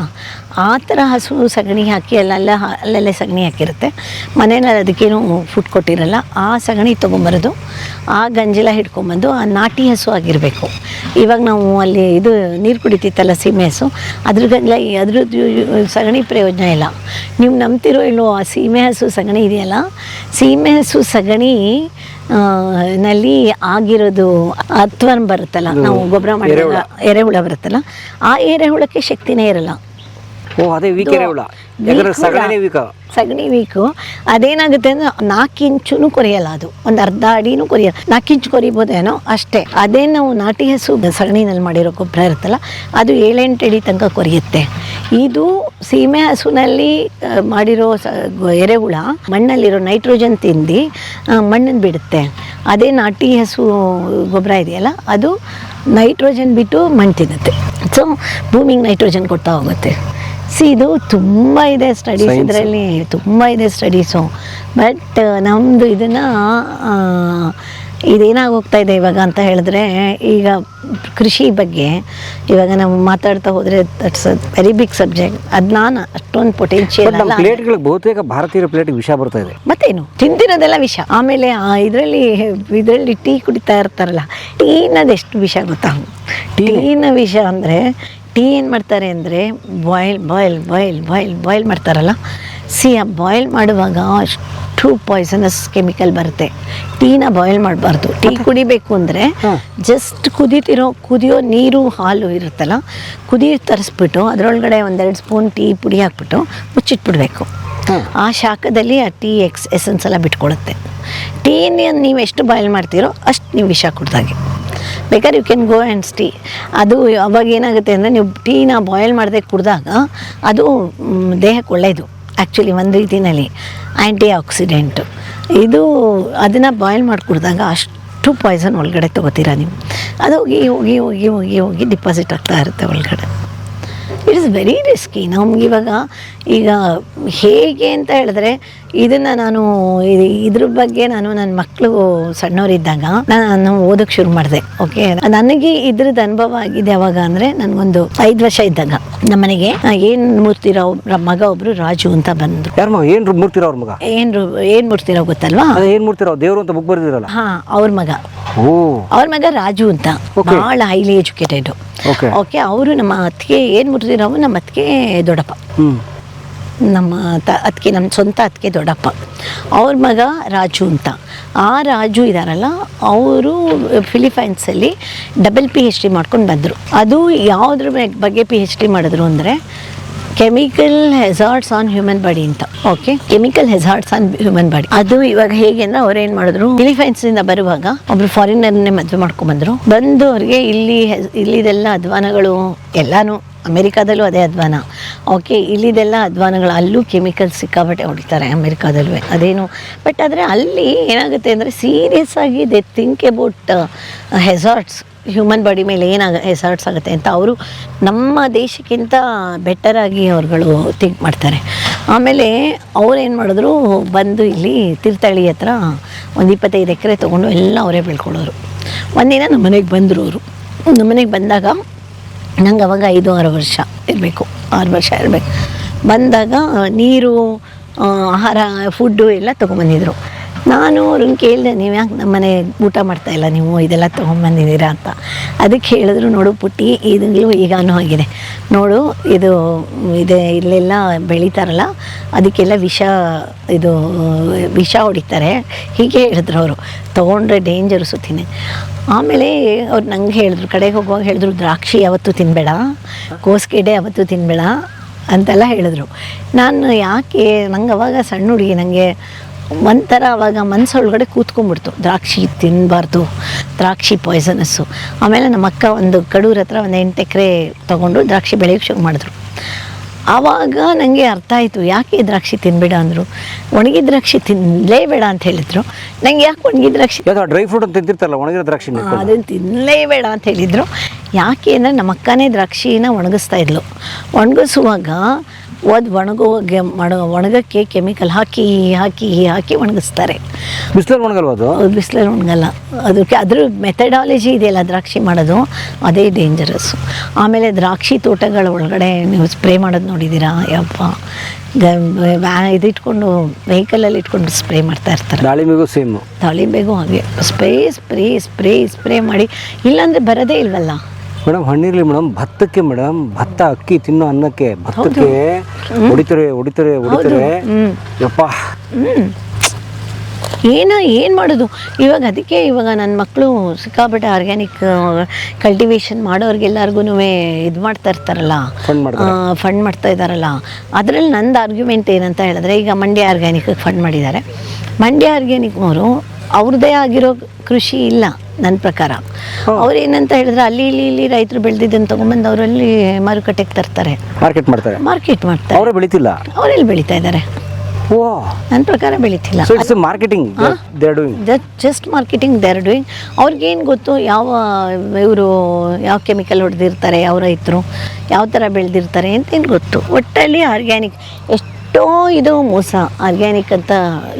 ಆ ಥರ ಹಸು ಸಗಣಿ ಹಾಕಿ ಅಲ್ಲೆಲ್ಲ ಸಗಣಿ ಹಾಕಿರುತ್ತೆ. ಮನೆಯಲ್ಲಿ ಅದಕ್ಕೇನು ಫುಡ್ ಕೊಟ್ಟಿರಲ್ಲ, ಆ ಸಗಣಿ ತೊಗೊಂಬರೋದು, ಆ ಗಂಜಲ ಹಿಡ್ಕೊಂಬಂದು ಆ ನಾಟಿ ಹಸು ಆಗಿರಬೇಕು. ಇವಾಗ ನಾವು ಅಲ್ಲಿ ಇದು ನೀರು ಕುಡಿತಿತ್ತಲ್ಲ ಸೀಮೆ ಹಸು, ಅದ್ರದ್ದು ಸಗಣಿ ಪ್ರಯೋಜನ ಇಲ್ಲ. ನೀವು ನಂಬ್ತಿರೋ ಇಲ್ಲೋ, ಆ ಸೀಮೆ ಹಸು ಸಗಣಿ ಇದೆಯಲ್ಲ, ಸೀಮೆ ಹಸು ಸಗಣಿ ನಲ್ಲಿ ಆಗಿರೋದು ಅತ್ವರ್ಮ್ ಬರುತ್ತಲ್ಲ, ನಾವು ಗೊಬ್ಬರ ಮಾಡಿದಾಗ ಎರೆಹುಳ ಬರುತ್ತಲ್ಲ, ಆ ಎರೆಹುಳಕ್ಕೆ ಶಕ್ತಿನೇ ಇರಲ್ಲ. ಓ ಅದೇ ವೀಕ್ ಎರೆಹುಳ, ಯಾಕಂದ್ರೆ ಸಗಣಿನೇ ವೀಕ. ಸಗಣಿ ವೀಕು. ಅದೇನಾಗುತ್ತೆ ಅಂದ್ರೆ 4 ಇಂಚು ಕೊರಿಯಲ್ಲ, ಅದು ಒಂದು ಅರ್ಧ ಅಡಿನೂ ಕೊರಿಯಲ್ಲ, 4 ಇಂಚು ಕೊರಿಬೋದೇನೋ ಅಷ್ಟೇ. ಅದೇ ನಾವು ನಾಟಿ ಹಸು ಸಗಣಿನಲ್ಲಿ ಮಾಡಿರೋ ಗೊಬ್ಬರ ಇರುತ್ತಲ್ಲ, ಅದು 7-8 ಅಡಿ ತನಕ ಕೊರಿಯುತ್ತೆ. ಇದು ಸೀಮೆ ಹಸುನಲ್ಲಿ ಮಾಡಿರೋ ಎರೆಹುಳ ಮಣ್ಣಲ್ಲಿರೋ ನೈಟ್ರೋಜನ್ ತಿಂದು ಮಣ್ಣನ್ನು ಬಿಡುತ್ತೆ. ಅದೇ ನಾಟಿ ಹಸು ಗೊಬ್ಬರ ಇದೆಯಲ್ಲ, ಅದು ನೈಟ್ರೋಜನ್ ಬಿಟ್ಟು ಮಣ್ಣು ತಿನ್ನುತ್ತೆ. ಸೊ ಭೂಮಿಗೆ ನೈಟ್ರೋಜನ್ ಕೊಡ್ತಾ ಹೋಗುತ್ತೆ. ಇದು ತುಂಬ ಇದೆ ಸ್ಟಡೀಸ್, ಇದರಲ್ಲಿ ತುಂಬ ಇದೆ ಸ್ಟಡೀಸು. ಬಟ್ ನಮ್ಮದು ಇದನ್ನು ಇದೇನಾಗಿ ಹೋಗ್ತಾ ಇದೆ ಇವಾಗ ಅಂತ ಹೇಳಿದ್ರೆ, ಈಗ ಕೃಷಿ ಬಗ್ಗೆ ಇವಾಗ ನಾವು ಮಾತಾಡ್ತಾ ಹೋದರೆ that's a very big subject. ಅದು ನಾನು ಅಷ್ಟೊಂದು ಪೊಟೆನ್ಷಿಯಲ್ ಅಲ್ಲ. ಪ್ಲೇಟ್ಗಳಿಗೆ ಬಹುತೇಕ ಭಾರತೀಯ ಪ್ಲೇಟಿಗೆ ವಿಷ ಬರ್ತಾ ಇದೆ. ಮತ್ತೇನು ತಿಂದಿರೋದೆಲ್ಲ ವಿಷ. ಆಮೇಲೆ ಇದರಲ್ಲಿ ಟೀ ಕುಡಿತಾ ಇರ್ತಾರಲ್ಲ, ಟೀನದು ಎಷ್ಟು ವಿಷ ಗೊತ್ತಾ? ಟೀನ ವಿಷ ಅಂದರೆ, ಟೀ ಏನು ಮಾಡ್ತಾರೆ ಅಂದರೆ ಬಾಯ್ಲ್ ಮಾಡ್ತಾರಲ್ಲ. ಆ ಬಾಯ್ಲ್ ಮಾಡುವಾಗ ಅಷ್ಟು ಪಾಯ್ಸನಸ್ ಕೆಮಿಕಲ್ ಬರುತ್ತೆ. ಟೀನ ಬಾಯ್ಲ್ ಮಾಡಬಾರ್ದು. ಟೀ ಕುಡಿಬೇಕು ಅಂದರೆ ಜಸ್ಟ್ ಕುದಿಯೋ ನೀರು ಹಾಲು ಇರುತ್ತಲ್ಲ, ತರಿಸ್ಬಿಟ್ಟು ಅದರೊಳಗಡೆ 1-2 ಸ್ಪೂನ್ ಟೀ ಪುಡಿ ಹಾಕ್ಬಿಟ್ಟು ಮುಚ್ಚಿಟ್ಬಿಡ್ಬೇಕು. ಆ ಶಾಖದಲ್ಲಿ ಆ ಟೀ ಎಸೆನ್ಸ್ ಎಲ್ಲ ಬಿಟ್ಕೊಳ್ಳುತ್ತೆ. ಟೀನ ನೀವು ಎಷ್ಟು ಬಾಯ್ಲ್ ಮಾಡ್ತೀರೋ ಅಷ್ಟು ನೀವು ವಿಷ ಕುಡ್ದಾಗೆ. ಬೇಕಾದ್ರೆ you can go and stay. ಅದು ಅವಾಗ ಏನಾಗುತ್ತೆ ಅಂದರೆ, ನೀವು ಟೀನ ಬಾಯ್ಲ್ ಮಾಡದೆ ಕುಡಿದಾಗ ಅದು ದೇಹಕ್ಕೆ ಒಳ್ಳೆಯದು. ಆ್ಯಕ್ಚುಲಿ ಒಂದು ರೀತಿಯಲ್ಲಿ ಆ್ಯಂಟಿ ಆಕ್ಸಿಡೆಂಟು ಇದು. ಅದನ್ನು ಬಾಯ್ಲ್ ಮಾಡಿ ಕುಡಿದಾಗ ಅಷ್ಟು ಪಾಯ್ಸನ್ ಒಳಗಡೆ ತೊಗೋತೀರ ನೀವು. ಅದು ಹೋಗಿ ಡಿಪಾಸಿಟ್ ಆಗ್ತಾ ಇರುತ್ತೆ ಒಳಗಡೆ. It is very risky. ನಮಗಿವಾಗ ಈಗ ಹೇಗೆ ಅಂತ ಹೇಳಿದ್ರೆ, ಇದನ್ನು ನಾನು ಇದ್ರ ಬಗ್ಗೆ ನನ್ನ ಮಕ್ಕಳು ಸಣ್ಣವರಿದ್ದಾಗ ನಾನು ಓದೋಕ್ಕೆ ಶುರು ಮಾಡಿದೆ. ಓಕೆ, ನನಗೆ ಇದ್ರದ್ದು ಅನುಭವ ಆಗಿದೆ ಯಾವಾಗ ಅಂದರೆ, ನನಗೊಂದು 5 ವರ್ಷ ಇದ್ದಾಗ ನಮ್ಮನೆಗೆ ಏನು ಮೂರ್ತಿರಾವ್ ಮಗ ಒಬ್ಬರು ರಾಜು ಅಂತ ಬಂದರು. ಏನು ಮೂರ್ತಿರಾವ್ ಅವ್ರ ಮಗ? ಏನು ಮೂರ್ತಿರಾವ್ ಗೊತ್ತಲ್ವಾ? ಏನು ಮೂರ್ತಿರಾವ್ ದೇವರು ಅಂತ ಬುಕ್ ಬರೆದಿರಲ್ಲ. ಹಾಂ, ಅವ್ರ ಮಗ ರಾಜು ಅಂತ, ಭಾಳ ಹೈಲಿ ಎಜುಕೇಟೆಡ್. ಓಕೆ, ಅವರು ನಮ್ಮ ಅತ್ತಿಗೆ ಏನು ಮೂರ್ತಿರಾವ್, ನಮ್ಮ ಅತ್ತಿಗೆ ದೊಡ್ಡಪ್ಪ, ನಮ್ಮ ಅತ್ತಿಗೆ, ನಮ್ಮ ಸ್ವಂತ ಅತ್ತಿಗೆ ದೊಡ್ಡಪ್ಪ. ಅವ್ರ ಮಗ ರಾಜು ಅಂತ. ಆ ರಾಜು ಇದ್ದಾರಲ್ಲ, ಅವರು ಫಿಲಿಪೈನ್ಸಲ್ಲಿ ಡಬಲ್ PhD ಮಾಡ್ಕೊಂಡು ಬಂದರು. ಅದು ಯಾವುದ್ರ ಬಗ್ಗೆ PhD ಮಾಡಿದ್ರು ಅಂದರೆ, chemical hazards on human body ಅಂತ. Okay, chemical hazards on human body. ಅದು ಇವಾಗ ಹೇಗೆ ಅಂದ್ರೆ, ಅವ್ರೇನು ಮಾಡಿದ್ರು, ಫಿಲಿಪೈನ್ಸಿಂದ ಬರುವಾಗ ಒಬ್ರು ಫಾರಿನರ್ನೇ ಮದುವೆ ಮಾಡ್ಕೊಂಡ್ಬಂದರು. ಬಂದು ಅವ್ರಿಗೆ ಇಲ್ಲಿದೆಲ್ಲ ಅಧ್ವಾನಗಳು ಎಲ್ಲಾನು, ಅಮೇರಿಕಾದಲ್ಲೂ ಅದೇ ಅಧ್ವಾನ. ಓಕೆ, ಇಲ್ಲಿದೆಲ್ಲ ಅಧ್ವಾನಗಳು, ಅಲ್ಲೂ ಕೆಮಿಕಲ್ ಸಿಕ್ಕಾಬಟ್ಟೆ ಹೊಡಿತಾರೆ ಅಮೇರಿಕಾದಲ್ಲೂ ಅದೇನು. ಬಟ್ ಆದರೆ ಅಲ್ಲಿ ಏನಾಗುತ್ತೆ ಅಂದರೆ, ಸೀರಿಯಸ್ ಆಗಿ they think about hazards, human body ಮೇಲೆ ಹೆಜಾರ್ಡ್ಸ್ ಆಗುತ್ತೆ ಅಂತ. ಅವರು ನಮ್ಮ ದೇಶಕ್ಕಿಂತ ಬೆಟರಾಗಿ ಅವ್ರುಗಳು ಥಿಂಕ್ ಮಾಡ್ತಾರೆ. ಆಮೇಲೆ ಅವ್ರೇನು ಮಾಡಿದ್ರು, ಬಂದು ಇಲ್ಲಿ ತೀರ್ಥಹಳ್ಳಿ ಹತ್ರ ಒಂದು 25 ಎಕರೆ ತೊಗೊಂಡು ಎಲ್ಲ ಅವರೇ ಬೆಳ್ಕೊಳ್ಳೋರು. ಒಂದಿನ ನಮ್ಮ ಮನೆಗೆ ಬಂದರು ಅವರು. ನಮ್ಮ ಮನೆಗೆ ಬಂದಾಗ ನಂಗೆ ಅವಾಗ 5-6 ವರ್ಷ ಇರಬೇಕು, 6 ವರ್ಷ ಇರಬೇಕು. ಬಂದಾಗ ನೀರು, ಆಹಾರ, ಫುಡ್ಡು ಎಲ್ಲ ತೊಗೊಂಬಂದಿದ್ರು. ನಾನು ಅವ್ರನ್ನ ಕೇಳಿದೆ, ನೀವು ಯಾಕೆ ನಮ್ಮ ಮನೆ ಊಟ ಮಾಡ್ತಾಯಿಲ್ಲ, ನೀವು ಇದೆಲ್ಲ ತೊಗೊಂಬಂದಿದ್ದೀರಾ ಅಂತ. ಅದಕ್ಕೆ ಹೇಳಿದ್ರು, ನೋಡು ಪುಟ್ಟಿ, ಈಗಲೂ ಈಗಾನು ಆಗಿದೆ ನೋಡು, ಇಲ್ಲೆಲ್ಲ ಬೆಳೀತಾರಲ್ಲ, ಅದಕ್ಕೆಲ್ಲ ವಿಷ ಹೊಡಿತಾರೆ, ಹೀಗೆ ಹೇಳಿದ್ರು ಅವರು. ತೊಗೊಂಡ್ರೆ ಡೇಂಜರು ಸುತ್ತಿನೇ. ಆಮೇಲೆ ಅವ್ರು ನಂಗೆ ಹೇಳಿದ್ರು, ಕಡೆಗೆ ಹೋಗುವಾಗ ಹೇಳಿದ್ರು, ದ್ರಾಕ್ಷಿ ಯಾವತ್ತೂ ತಿನ್ನಬೇಡ, ಕೋಸ್ಗೆಡ್ಡೆ ಯಾವತ್ತೂ ತಿನ್ನಬೇಡ ಅಂತೆಲ್ಲ ಹೇಳಿದ್ರು. ನಾನು ಯಾಕೆ, ನಂಗೆ ಅವಾಗ ಸಣ್ಣ ಹುಡುಗಿ, ನನಗೆ ಒಂಥರ ಅವಾಗ ಮನಸ್ಸೊಳಗಡೆ ಕೂತ್ಕೊಂಡ್ಬಿಡ್ತು, ದ್ರಾಕ್ಷಿ ತಿನ್ನಬಾರ್ದು, ದ್ರಾಕ್ಷಿ ಪಾಯ್ಸನಸ್ಸು. ಆಮೇಲೆ ನಮ್ಮ ಅಕ್ಕ ಒಂದು ಕಡೂರ ಹತ್ರ ಒಂದು 8 ಎಕರೆ ತೊಗೊಂಡು ದ್ರಾಕ್ಷಿ ಬೆಳೆಯೋಕ್ಕೆ ಶುರು ಮಾಡಿದ್ರು. ಆವಾಗ ನನಗೆ ಅರ್ಥ ಆಯಿತು, ಯಾಕೆ ದ್ರಾಕ್ಷಿ ತಿನ್ನಬೇಡ ಅಂದರು. ಒಣಗಿದ ದ್ರಾಕ್ಷಿ ತಿನ್ನಲೇಬೇಡ ಅಂತ ಹೇಳಿದರು. ನಂಗೆ ಯಾಕೆ ಒಣಗಿದ ದ್ರಾಕ್ಷಿ, ಡ್ರೈ ಫ್ರೂಟ್ ಅಂತ ತಿಂತಿರ್ತಾರಲ್ಲ, ಒಣಗಿದ ದ್ರಾಕ್ಷಿ, ಅದನ್ನು ತಿನ್ನಲೇಬೇಡ ಅಂತ ಹೇಳಿದರು. ಯಾಕೆ ಅಂದರೆ, ನಮ್ಮ ಅಕ್ಕನೇ ದ್ರಾಕ್ಷಿನ ಒಣಗಿಸ್ತಾ ಇದ್ಲು. ಒಣಗಿಸುವಾಗ ಒಣಗಕ್ಕೆ ಕೆಮಿಕಲ್ ಹಾಕಿ ಒಣಗಿಸ್ತಾರೆ. ಬಿಸಿಲಲ್ಲಿ ಒಣಗಲ್ವ ಅದು? ಬಿಸಿಲಲ್ಲಿ ಒಣಗಲ್ಲ. ಅದಕ್ಕೆ ಅದ್ರ ಮೆಥಡಾಲಜಿ ಇದೆಯಲ್ಲ ದ್ರಾಕ್ಷಿ ಮಾಡೋದು, ಅದೇ ಡೇಂಜರಸ್ಸು. ಆಮೇಲೆ ದ್ರಾಕ್ಷಿ ತೋಟಗಳ ಒಳಗಡೆ ನೀವು ಸ್ಪ್ರೇ ಮಾಡೋದು ನೋಡಿದ್ದೀರಾ? ಯಪ್ಪ, ಇದಿಟ್ಕೊಂಡು ವೆಹಿಕಲಲ್ಲಿ ಇಟ್ಕೊಂಡು ಸ್ಪ್ರೇ ಮಾಡ್ತಾ ಇರ್ತಾರೆ. ದಾಳಿಂಬೆಗೂ ಹಾಗೆ ಸ್ಪ್ರೇ ಮಾಡಿ, ಇಲ್ಲಾಂದರೆ ಬರೋದೇ ಇಲ್ವಲ್ಲ ಮೇಡಮ್. ಹಣ್ಣಿರ್ಲಿ ಮೇಡಮ್, ಭತ್ತಕ್ಕೆ ಮೇಡಮ್, ಭತ್ತ ಅಕ್ಕಿ ತಿನ್ನೋ ಅನ್ನಕ್ಕೆ ಭತ್ತಕ್ಕೆ ಹೊಡಿತಾರೆ. ಯಪ್ಪ, ಏನು ಮಾಡೋದು ಇವಾಗ. ಅದಕ್ಕೆ ಇವಾಗ ನನ್ನ ಮಕ್ಕಳು ಸಿಕ್ಕಾಪಟ್ಟೆ ಆರ್ಗ್ಯಾನಿಕ್ ಕಲ್ಟಿವೇಶನ್ ಮಾಡೋರಿಗೆಲ್ಲರಿಗೂ ಇದು ಮಾಡ್ತಾ ಇರ್ತಾರಲ್ಲ, ಫಂಡ್ ಮಾಡ್ತಾ ಇದ್ದಾರಲ್ಲ. ಅದರಲ್ಲಿ ನಂದು ಆರ್ಗ್ಯುಮೆಂಟ್ ಏನಂತ ಹೇಳಿದ್ರೆ, ಈಗ ಮಂಡ್ಯ ಆರ್ಗ್ಯಾನಿಕ್ ಫಂಡ್ ಮಾಡಿದ್ದಾರೆ. ಮಂಡ್ಯ ಆರ್ಗ್ಯಾನಿಕ್ನವರು ಅವ್ರದ್ದೇ ಆಗಿರೋ ಕೃಷಿ ಇಲ್ಲ ನನ್ನ ಪ್ರಕಾರ. ಅವ್ರು ಏನಂತ ಹೇಳಿದ್ರೆ ಅಲ್ಲಿ ಇಲ್ಲಿ ರೈತರು ಬೆಳೆದಿದ್ದನ್ನು ತೊಗೊಂಬಂದು ಅವರಲ್ಲಿ ಮಾರುಕಟ್ಟೆಗೆ ತರ್ತಾರೆ, ಮಾರ್ಕೆಟ್ ಮಾಡ್ತಾರೆ. ಅವರೇ ಬೆಳೀತಿಲ್ಲ, ಅವರೆಲ್ಲಿ ಬೆಳೀತಾ ಇದ್ದಾರೆ? ನನ್ನ ಪ್ರಕಾರ ಬೆಳೀತಿಲ್ಲ. Marketing just marketing they are doing. ಅವ್ರಿಗೇನು ಗೊತ್ತು ಇವರು ಯಾವ ಕೆಮಿಕಲ್ ಹೊಡೆದಿರ್ತಾರೆ, ಯಾವ ರೈತರು ಯಾವ ಥರ ಬೆಳೆದಿರ್ತಾರೆ ಅಂತೇನು ಗೊತ್ತು. ಒಟ್ಟಲ್ಲಿ ಆರ್ಗ್ಯಾನಿಕ್ ಎಷ್ಟೋ ಇದು ಮೋಸ. ಆರ್ಗ್ಯಾನಿಕ್ ಅಂತ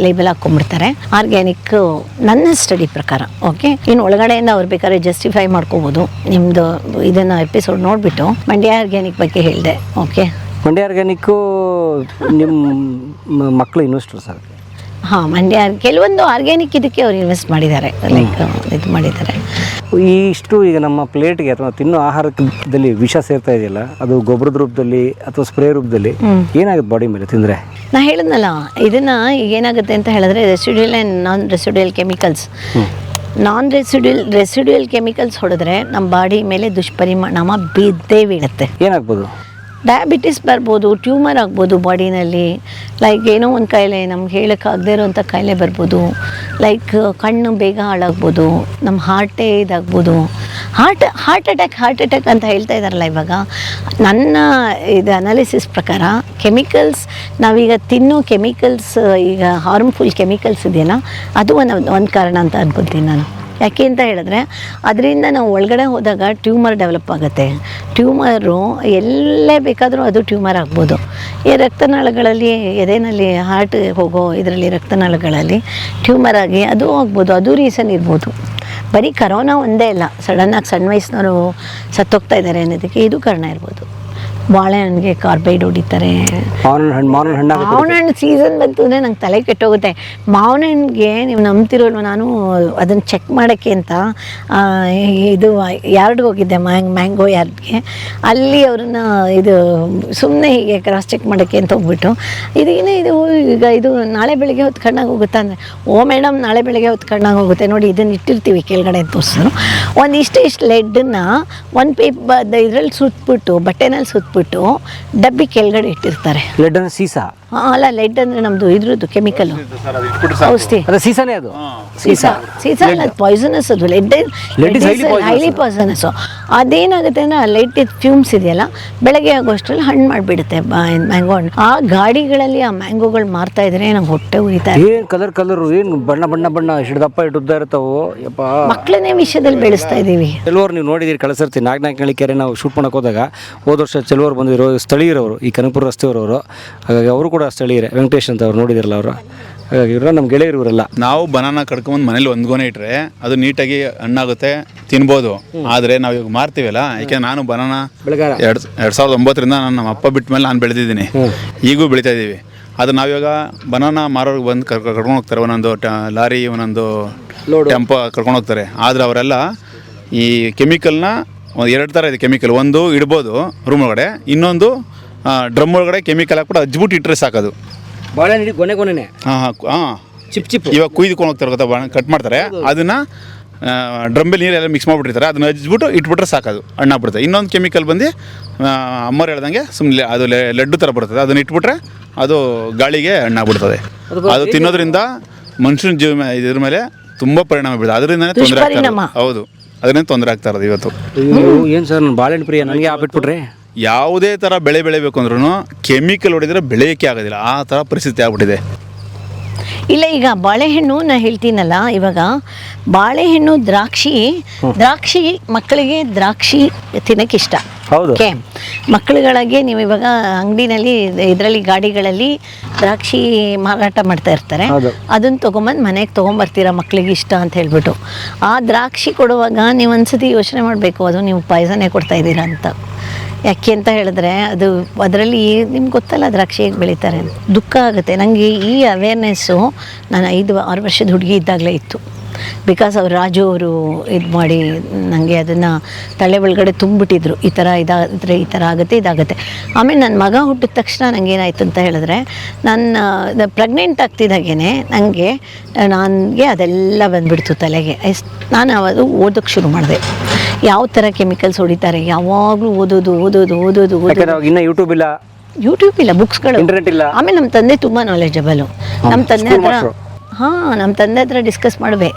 ಲೇಬಲ್ ಹಾಕ್ಕೊಂಡ್ಬಿಡ್ತಾರೆ. ಆರ್ಗ್ಯಾನಿಕ್ ನನ್ನ ಸ್ಟಡಿ ಪ್ರಕಾರ ಓಕೆ. ಇನ್ನು ಒಳಗಡೆಯಿಂದ ಅವ್ರು ಬೇಕಾದ್ರೆ ಜಸ್ಟಿಫೈ ಮಾಡ್ಕೋಬೋದು. ನಿಮ್ಮದು ಇದನ್ನು ಎಪಿಸೋಡ್ ನೋಡಿಬಿಟ್ಟು ಮಂಡ್ಯ ಆರ್ಗ್ಯಾನಿಕ್ ಬಗ್ಗೆ ಹೇಳಿದೆ ಓಕೆ. ಮಂಡ್ಯ ಆರ್ಗ್ಯಾನಿಕ್ಕು ನಿಮ್ಮ ಮಕ್ಕಳು ಇನ್ವೆಸ್ಟರ್ ಸರ್? ಹಾಂ, ಮಂಡ್ಯ ಕೆಲವೊಂದು ಆರ್ಗ್ಯಾನಿಕ್ ಇದಕ್ಕೆ ಅವ್ರು ಇನ್ವೆಸ್ಟ್ ಮಾಡಿದ್ದಾರೆ, ಲೈಕ್ ಇದು ಮಾಡಿದ್ದಾರೆ. ಇಷ್ಟು ಈಗ ನಮ್ಮ ಪ್ಲೇಟ್ಗೆ ಅಥವಾ ತಿನ್ನೋ ಆಹಾರದಲ್ಲಿ ವಿಷ ಸೇರ್ತಾ ಇದೆಯಲ್ಲ, ಅದು ಗೊಬ್ಬರದ ರೂಪದಲ್ಲಿ ಅಥವಾ ಸ್ಪ್ರೇ ರೂಪದಲ್ಲಿ ಏನಾಗುತ್ತೆ ಬಾಡಿ ಮೇಲೆ ತಿಂದರೆ? ನಾ ಹೇಳಿದ್ನಲ್ಲ, ಇದನ್ನು ಈಗ ಏನಾಗುತ್ತೆ ಅಂತ ಹೇಳಿದ್ರೆ residual and non residual chemicals. Residual chemicals ಹೊಡೆದ್ರೆ ನಮ್ಮ ಬಾಡಿ ಮೇಲೆ ದುಷ್ಪರಿಣಾಮ ಬಿದ್ದೇ ಬೀಳುತ್ತೆ. ಏನಾಗ್ಬೋದು? ಡಯಾಬಿಟಿಸ್ ಬರ್ಬೋದು, ಟ್ಯೂಮರ್ ಆಗ್ಬೋದು ಬಾಡಿನಲ್ಲಿ, ಲೈಕ್ ಏನೋ ಒಂದು ಕಾಯಿಲೆ ನಮ್ಗೆ ಹೇಳೋಕ್ಕಾಗದೇ ಇರೋವಂಥ ಕಾಯಿಲೆ ಬರ್ಬೋದು, ಲೈಕ್ ಕಣ್ಣು ಬೇಗ ಹಾಳಾಗ್ಬೋದು, ನಮ್ಮ ಹಾರ್ಟೇ ಇದಾಗ್ಬೋದು. ಹಾರ್ಟ್ ಅಟ್ಯಾಕ್ ಅಂತ ಹೇಳ್ತಾ ಇದ್ದಾರಲ್ಲ ಇವಾಗ. ನನ್ನ ಇದು ಅನಾಲಿಸಿಸ್ ಪ್ರಕಾರ ಕೆಮಿಕಲ್ಸ್, ನಾವೀಗ ತಿನ್ನೋ ಕೆಮಿಕಲ್ಸ್, ಈಗ ಹಾರ್ಮ್ಫುಲ್ ಕೆಮಿಕಲ್ಸ್ ಇದೆಯಲ್ಲ, ಅದು ಒಂದು ಕಾರಣ ಅಂತ ಅನ್ಕೊತೀನಿ ನಾನು. ಯಾಕೆ ಅಂತ ಹೇಳಿದ್ರೆ ಅದರಿಂದ ನಾವು ಒಳಗಡೆ ಹೋದಾಗ ಟ್ಯೂಮರ್ ಡೆವಲಪ್ ಆಗುತ್ತೆ. ಟ್ಯೂಮರು ಎಲ್ಲೇ ಬೇಕಾದರೂ ಅದು ಟ್ಯೂಮರ್ ಆಗ್ಬೋದು. ಈ ರಕ್ತನಾಳಗಳಲ್ಲಿ, ಎದೆನಲ್ಲಿ ಹಾರ್ಟ್ ಹೋಗೋ ಇದರಲ್ಲಿ ರಕ್ತನಾಳಗಳಲ್ಲಿ ಟ್ಯೂಮರ್ ಆಗಿ ಅದು ಆಗ್ಬೋದು. ಅದು ರೀಸನ್ ಇರ್ಬೋದು. ಬರೀ ಕರೋನಾ ಒಂದೇ ಇಲ್ಲ, ಸಡನ್ನಾಗಿ ಸಣ್ಣ ವಯಸ್ಸಿನವರು ಸತ್ತೋಗ್ತಾ ಇದ್ದಾರೆ ಅನ್ನೋದಕ್ಕೆ ಇದು ಕಾರಣ ಇರ್ಬೋದು. ಬಾಳೆಹಣ್ಣಿಗೆ ಕಾರ್ಬೈಡ್ ಹೊಡಿತಾರೆ. ಮಾವಿನ ಹಣ್ಣು ಸೀಸನ್ ಬಂತು ಅಂದರೆ ನಂಗೆ ತಲೆ ಕೆಟ್ಟೋಗುತ್ತೆ. ಮಾವಿನ ಹಣ್ಣಿಗೆ ನೀವು ನಂಬ್ತಿರೋಲ್ವ, ನಾನು ಅದನ್ನು ಚೆಕ್ ಮಾಡೋಕ್ಕೆ ಅಂತ ಇದು ಯಾರ್ಡ್ಗೆ ಹೋಗಿದ್ದೆ, ಮ್ಯಾಂಗೋ ಯಾರ್ಡ್ಗೆ. ಅಲ್ಲಿ ಅವ್ರನ್ನ ಇದು ಸುಮ್ಮನೆ ಹೀಗೆ ಕ್ರಾಸ್ ಚೆಕ್ ಮಾಡೋಕ್ಕೆ ಅಂತ ಹೋಗ್ಬಿಟ್ಟು, ಇದೇನೇ ಇದು ಈಗ ಇದು ನಾಳೆ ಬೆಳಗ್ಗೆ ಹೊತ್ತು ಕಣ್ಣಾಗಿ ಹೋಗುತ್ತಾ ಅಂದರೆ, ಓ ಮೇಡಮ್ ನಾಳೆ ಬೆಳಗ್ಗೆ ಹೊತ್ತು ಕಣ್ಣಾಗಿ ಹೋಗುತ್ತೆ ನೋಡಿ, ಇದನ್ನು ಇಟ್ಟಿರ್ತೀವಿ ಕೆಳಗಡೆ ಅಂತ ತೋರಿಸಿದ್ರು. ಇಷ್ಟು ಲೆಡ್ಡನ್ನು ಒಂದು ಇದರಲ್ಲಿ ಸುತ್ತಬಿಟ್ಟು, ಬಟ್ಟೆನಲ್ಲಿ ಸುತ್ತಬಿಟ್ಟು ಡಬ್ಬಿ ಕೆಳಗಡೆ ಇಟ್ಟಿರ್ತಾರೆ. ಲೆಡ್ ಅಂದ್ರೆ ಸೀಸಾ? ಅಲ್ಲ, ಲೆಡ್ ಅಂದ್ರೆ ನಮ್ದು ಇದ್ರದ್ದು ಕೆಮಿಕಲ್ ಔಷಧಿ. ಸೀಸಾನೇ ಅದು? ಸೀಸಾ ಅಲ್ಲ, ಪಾಯ್ಸನಸ್. ಅದು ಲೆಡ್ ಹೈಲಿ ಪಾಯ್ಸನಸ್. ಅದೇನಾಗುತ್ತೆ ಅಂದ್ರೆ ಆ ಲೆಡ್ ಫ್ಯೂಮ್ಸ್ ಇದೆಯಲ್ಲ, ಬೆಳಗ್ಗೆ ಆಗೋಷ್ಟರಲ್ಲಿ ಹಣ್ಣು ಮಾಡಿಬಿಡುತ್ತೆ ಮ್ಯಾಂಗೋ ಹಣ್ಣು. ಆ ಗಾಡಿಗಳಲ್ಲಿ ಆ ಮ್ಯಾಂಗೋಗಳು ಮಾರ್ತಾ ಇದ್ರೆ ನಂಗೆ ಹೊಟ್ಟೆ ಉರಿತಾ ಇದೆ. ಏನು ಕಲರ್ ಏನು ಬಣ್ಣ ಹಿಡಿದಪ್ಪ ಇಟ್ಟು ಇರ್ತಾವು. ಮಕ್ಕಳನ್ನೇ ವಿಷಯದಲ್ಲಿ ಬೆಳೆಸ್ತಾ ಇದ್ದೀವಿ. ಚೆಲುವರು ನೀವು ನೋಡಿದಿರಿ ಕಳಿಸಿರ್ತೀವಿ. ನಾಗನಾಕನಹಳ್ಳಿ ಕೆರೆ ನಾವು ಶೂಟ್ ಮಾಡಕ್ಕೆ ಹೋದಾಗ ಹೋದ ವರ್ಷ ಚೆಲುವರು ಬಂದಿರೋ ಸ್ಥಳೀಯರವರು, ಈ ಕನಕಪುರ ರಸ್ತೆಯವರವರು. ಹಾಗಾಗಿ ಅವರು ಕೂಡ ಸ್ಥಳೀಯರೇ. ವೆಂಕಟೇಶ್ ಅಂತ ಅವ್ರು ನೋಡಿದಿರಲ್ಲ ಅವರು. ಹಾಗಾಗಿ ಇವರು ನಮ್ಮ ಗೆಳೆಯರು ಇವರೆಲ್ಲ. ನಾವು ಬನಾನ ಕಡ್ಕೊಂಬಂದು ಮನೇಲಿ ಒಂದು ಗೊನೆ ಇಟ್ಟರೆ ಅದು ನೀಟಾಗಿ ಹಣ್ಣಾಗುತ್ತೆ, ತಿನ್ಬೋದು. ಆದರೆ ನಾವು ಇವಾಗ ಮಾರ್ತೀವಲ್ಲ, ಯಾಕೆಂದ್ರೆ ನಾನು ಬನಾನ 2009ರಿಂದ ನಮ್ಮ ಅಪ್ಪ ಬಿಟ್ಟ ಮೇಲೆ ನಾನು ಬೆಳೆದಿದ್ದೀನಿ, ಈಗೂ ಬೆಳೀತಾ ಇದ್ದೀವಿ. ಅದು ನಾವಿವಾಗ ಬನಾನ ಮಾರೋರಿಗೆ ಬಂದು ಕರ್ಕೊಂಡು ಹೋಗ್ತಾರೆ, ಒಂದೊಂದು ಲಾರಿ, ಒಂದೊಂದು ಟೆಂಪೋ ಕರ್ಕೊಂಡು ಹೋಗ್ತಾರೆ. ಆದರೆ ಅವರೆಲ್ಲ ಈ ಕೆಮಿಕಲ್ನ ಎರಡು ಥರ ಇದೆ ಕೆಮಿಕಲ್. ಒಂದು ಇಡ್ಬೋದು ರೂಮ್ ಒಳಗಡೆ, ಇನ್ನೊಂದು ಡ್ರಮ್ ಒಳಗಡೆ ಕೆಮಿಕಲ್ ಹಾಕ್ಬಿಟ್ಟು ಹಚ್ಬಿಟ್ಟು ಇಟ್ಟರೆ ಸಾಕೋದು. ಬಾಳೆಹಣ್ಣು ಗೊನೆ ಹಾಂ ಚಿಪ್ ಇವಾಗ ಕುಯ್ದುಕೊಂಡು ಹೋಗ್ತಾರೆ ಗೊತ್ತಾ, ಕಟ್ ಮಾಡ್ತಾರೆ, ಅದನ್ನು ಡ್ರಮ್ಮಲ್ಲಿ ನೀರೆಲ್ಲ ಮಿಕ್ಸ್ ಮಾಡಿಬಿಟ್ಟಿರ್ತಾರೆ, ಅದನ್ನ ಹಚ್ಬಿಟ್ಟು ಇಟ್ಬಿಟ್ರೆ ಸಾಕೋದು, ಹಣ್ಣಾಗ್ಬಿಡುತ್ತೆ. ಇನ್ನೊಂದು ಕೆಮಿಕಲ್ ಬಂದು ಅಮ್ಮರು ಹೇಳ್ದಂಗೆ ಸುಮ್ಮನೆ ಅದು ಲೆಡ್ಡು ಥರ ಬರ್ತದೆ, ಅದನ್ನ ಇಟ್ಬಿಟ್ರೆ ಅದು ಗಾಳಿಗೆ ಹಣ್ಣಾಗ್ಬಿಡ್ತದೆ. ಅದು ತಿನ್ನೋದ್ರಿಂದ ಮನುಷ್ಯನ ಜೀವ ಇದ್ರ ಮೇಲೆ ತುಂಬ ಪರಿಣಾಮ ಬೀಳುತ್ತೆ. ಅದರಿಂದನೇ ತೊಂದರೆ ಆಗ್ತದೆ. ಹೌದು, ಅದರಿಂದ ತೊಂದರೆ ಆಗ್ತಾ ಇರೋದು ಇವತ್ತು. ಏನು ಸರ್, ನಾನು ಬಾಳೆಹಣ್ಣು ಪ್ರಿಯ, ನನಗೆ ಆಗ್ಬಿಟ್ಬಿಟ್ರೆ ಯಾವುದೇ ಥರ ಬೆಳೆ ಬೆಳಿಬೇಕು ಅಂದ್ರೂ ಕೆಮಿಕಲ್ ಹೊಡೆದ್ರೆ ಬೆಳೆಯೋಕ್ಕೆ ಆಗೋದಿಲ್ಲ, ಆ ಥರ ಪರಿಸ್ಥಿತಿ ಆಗ್ಬಿಟ್ಟಿದೆ. ಇಲ್ಲ, ಈಗ ಬಾಳೆಹಣ್ಣು ನಾ ಹೇಳ್ತೀನಲ್ಲ, ಇವಾಗ ಬಾಳೆಹಣ್ಣು, ದ್ರಾಕ್ಷಿ ಮಕ್ಕಳಿಗೆ ದ್ರಾಕ್ಷಿ ತಿನ್ನೋಕ್ಕೆ ಇಷ್ಟ. ಓಕೆ, ಮಕ್ಕಳುಗಳಿಗೆ ನೀವು ಇವಾಗ ಅಂಗಡಿನಲ್ಲಿ ಇದರಲ್ಲಿ ಗಾಡಿಗಳಲ್ಲಿ ದ್ರಾಕ್ಷಿ ಮಾರಾಟ ಮಾಡ್ತಾ ಇರ್ತಾರೆ, ಅದನ್ನು ತೊಗೊಂಬಂದು ಮನೆಗೆ ತೊಗೊಂಬರ್ತೀರ ಮಕ್ಕಳಿಗೆ ಇಷ್ಟ ಅಂತ ಹೇಳ್ಬಿಟ್ಟು. ಆ ದ್ರಾಕ್ಷಿ ಕೊಡುವಾಗ ನೀವು ಒಂದ್ಸತಿ ಯೋಚನೆ ಮಾಡಬೇಕು, ಅದು ನೀವು ಪಾಯ್ಸನ್ನೇ ಕೊಡ್ತಾ ಇದ್ದೀರಾ ಅಂತ. ಯಾಕೆ ಅಂತ ಹೇಳಿದ್ರೆ ಅದರಲ್ಲಿ ನಿಮ್ಗೆ ಗೊತ್ತಲ್ಲ ದ್ರಾಕ್ಷಿ ಹೇಗೆ ಬೆಳೀತಾರೆ ಅಂತ. ದುಃಖ ಆಗುತ್ತೆ ನನಗೆ. ಈ ಅವೇರ್ನೆಸ್ಸು ನಾನು 5-6 ವರ್ಷದ ಹುಡುಗಿ ಇದ್ದಾಗಲೇ ಇತ್ತು. ಬಿಕಾಸ್ ಅವ್ರು ರಾಜು ಅವರು ಇದು ಮಾಡಿ ನನಗೆ ಅದನ್ನು ತಲೆ ಒಳಗಡೆ ತುಂಬಿಟ್ಟಿದ್ರು, ಈ ಥರ ಇದಾದರೆ ಈ ಥರ ಆಗುತ್ತೆ ಇದಾಗುತ್ತೆ. ಆಮೇಲೆ ನನ್ನ ಮಗ ಹುಟ್ಟಿದ ತಕ್ಷಣ ನನಗೆ ಏನಾಯ್ತು ಅಂತ ಹೇಳಿದ್ರೆ, ನನ್ನ ಪ್ರೆಗ್ನೆಂಟ್ ಆಗ್ತಿದ್ದಾಗೇ ನನಗೆ ಅದೆಲ್ಲ ಬಂದುಬಿಡ್ತು ತಲೆಗೆ. ನಾನು ಅದು ಓದೋಕ್ಕೆ ಶುರು ಮಾಡಿದೆ, ಯಾವ ಥರ ಕೆಮಿಕಲ್ಸ್ ಹೊಡಿತಾರೆ, ಯಾವಾಗಲೂ ಓದೋದು. ಇನ್ನು ಯೂಟ್ಯೂಬ್ ಇಲ್ಲ, ಬುಕ್ಸ್ಗಳು, ಇಂಟರ್ನೆಟ್ ಇಲ್ಲ. ಆಮೇಲೆ ನಮ್ಮ ತಂದೆ ತುಂಬ ನಾಲೆಜಬಲು. ನಮ್ಮ ತಂದೆ ಹತ್ರ ಡಿಸ್ಕಸ್ ಮಾಡುವೆ.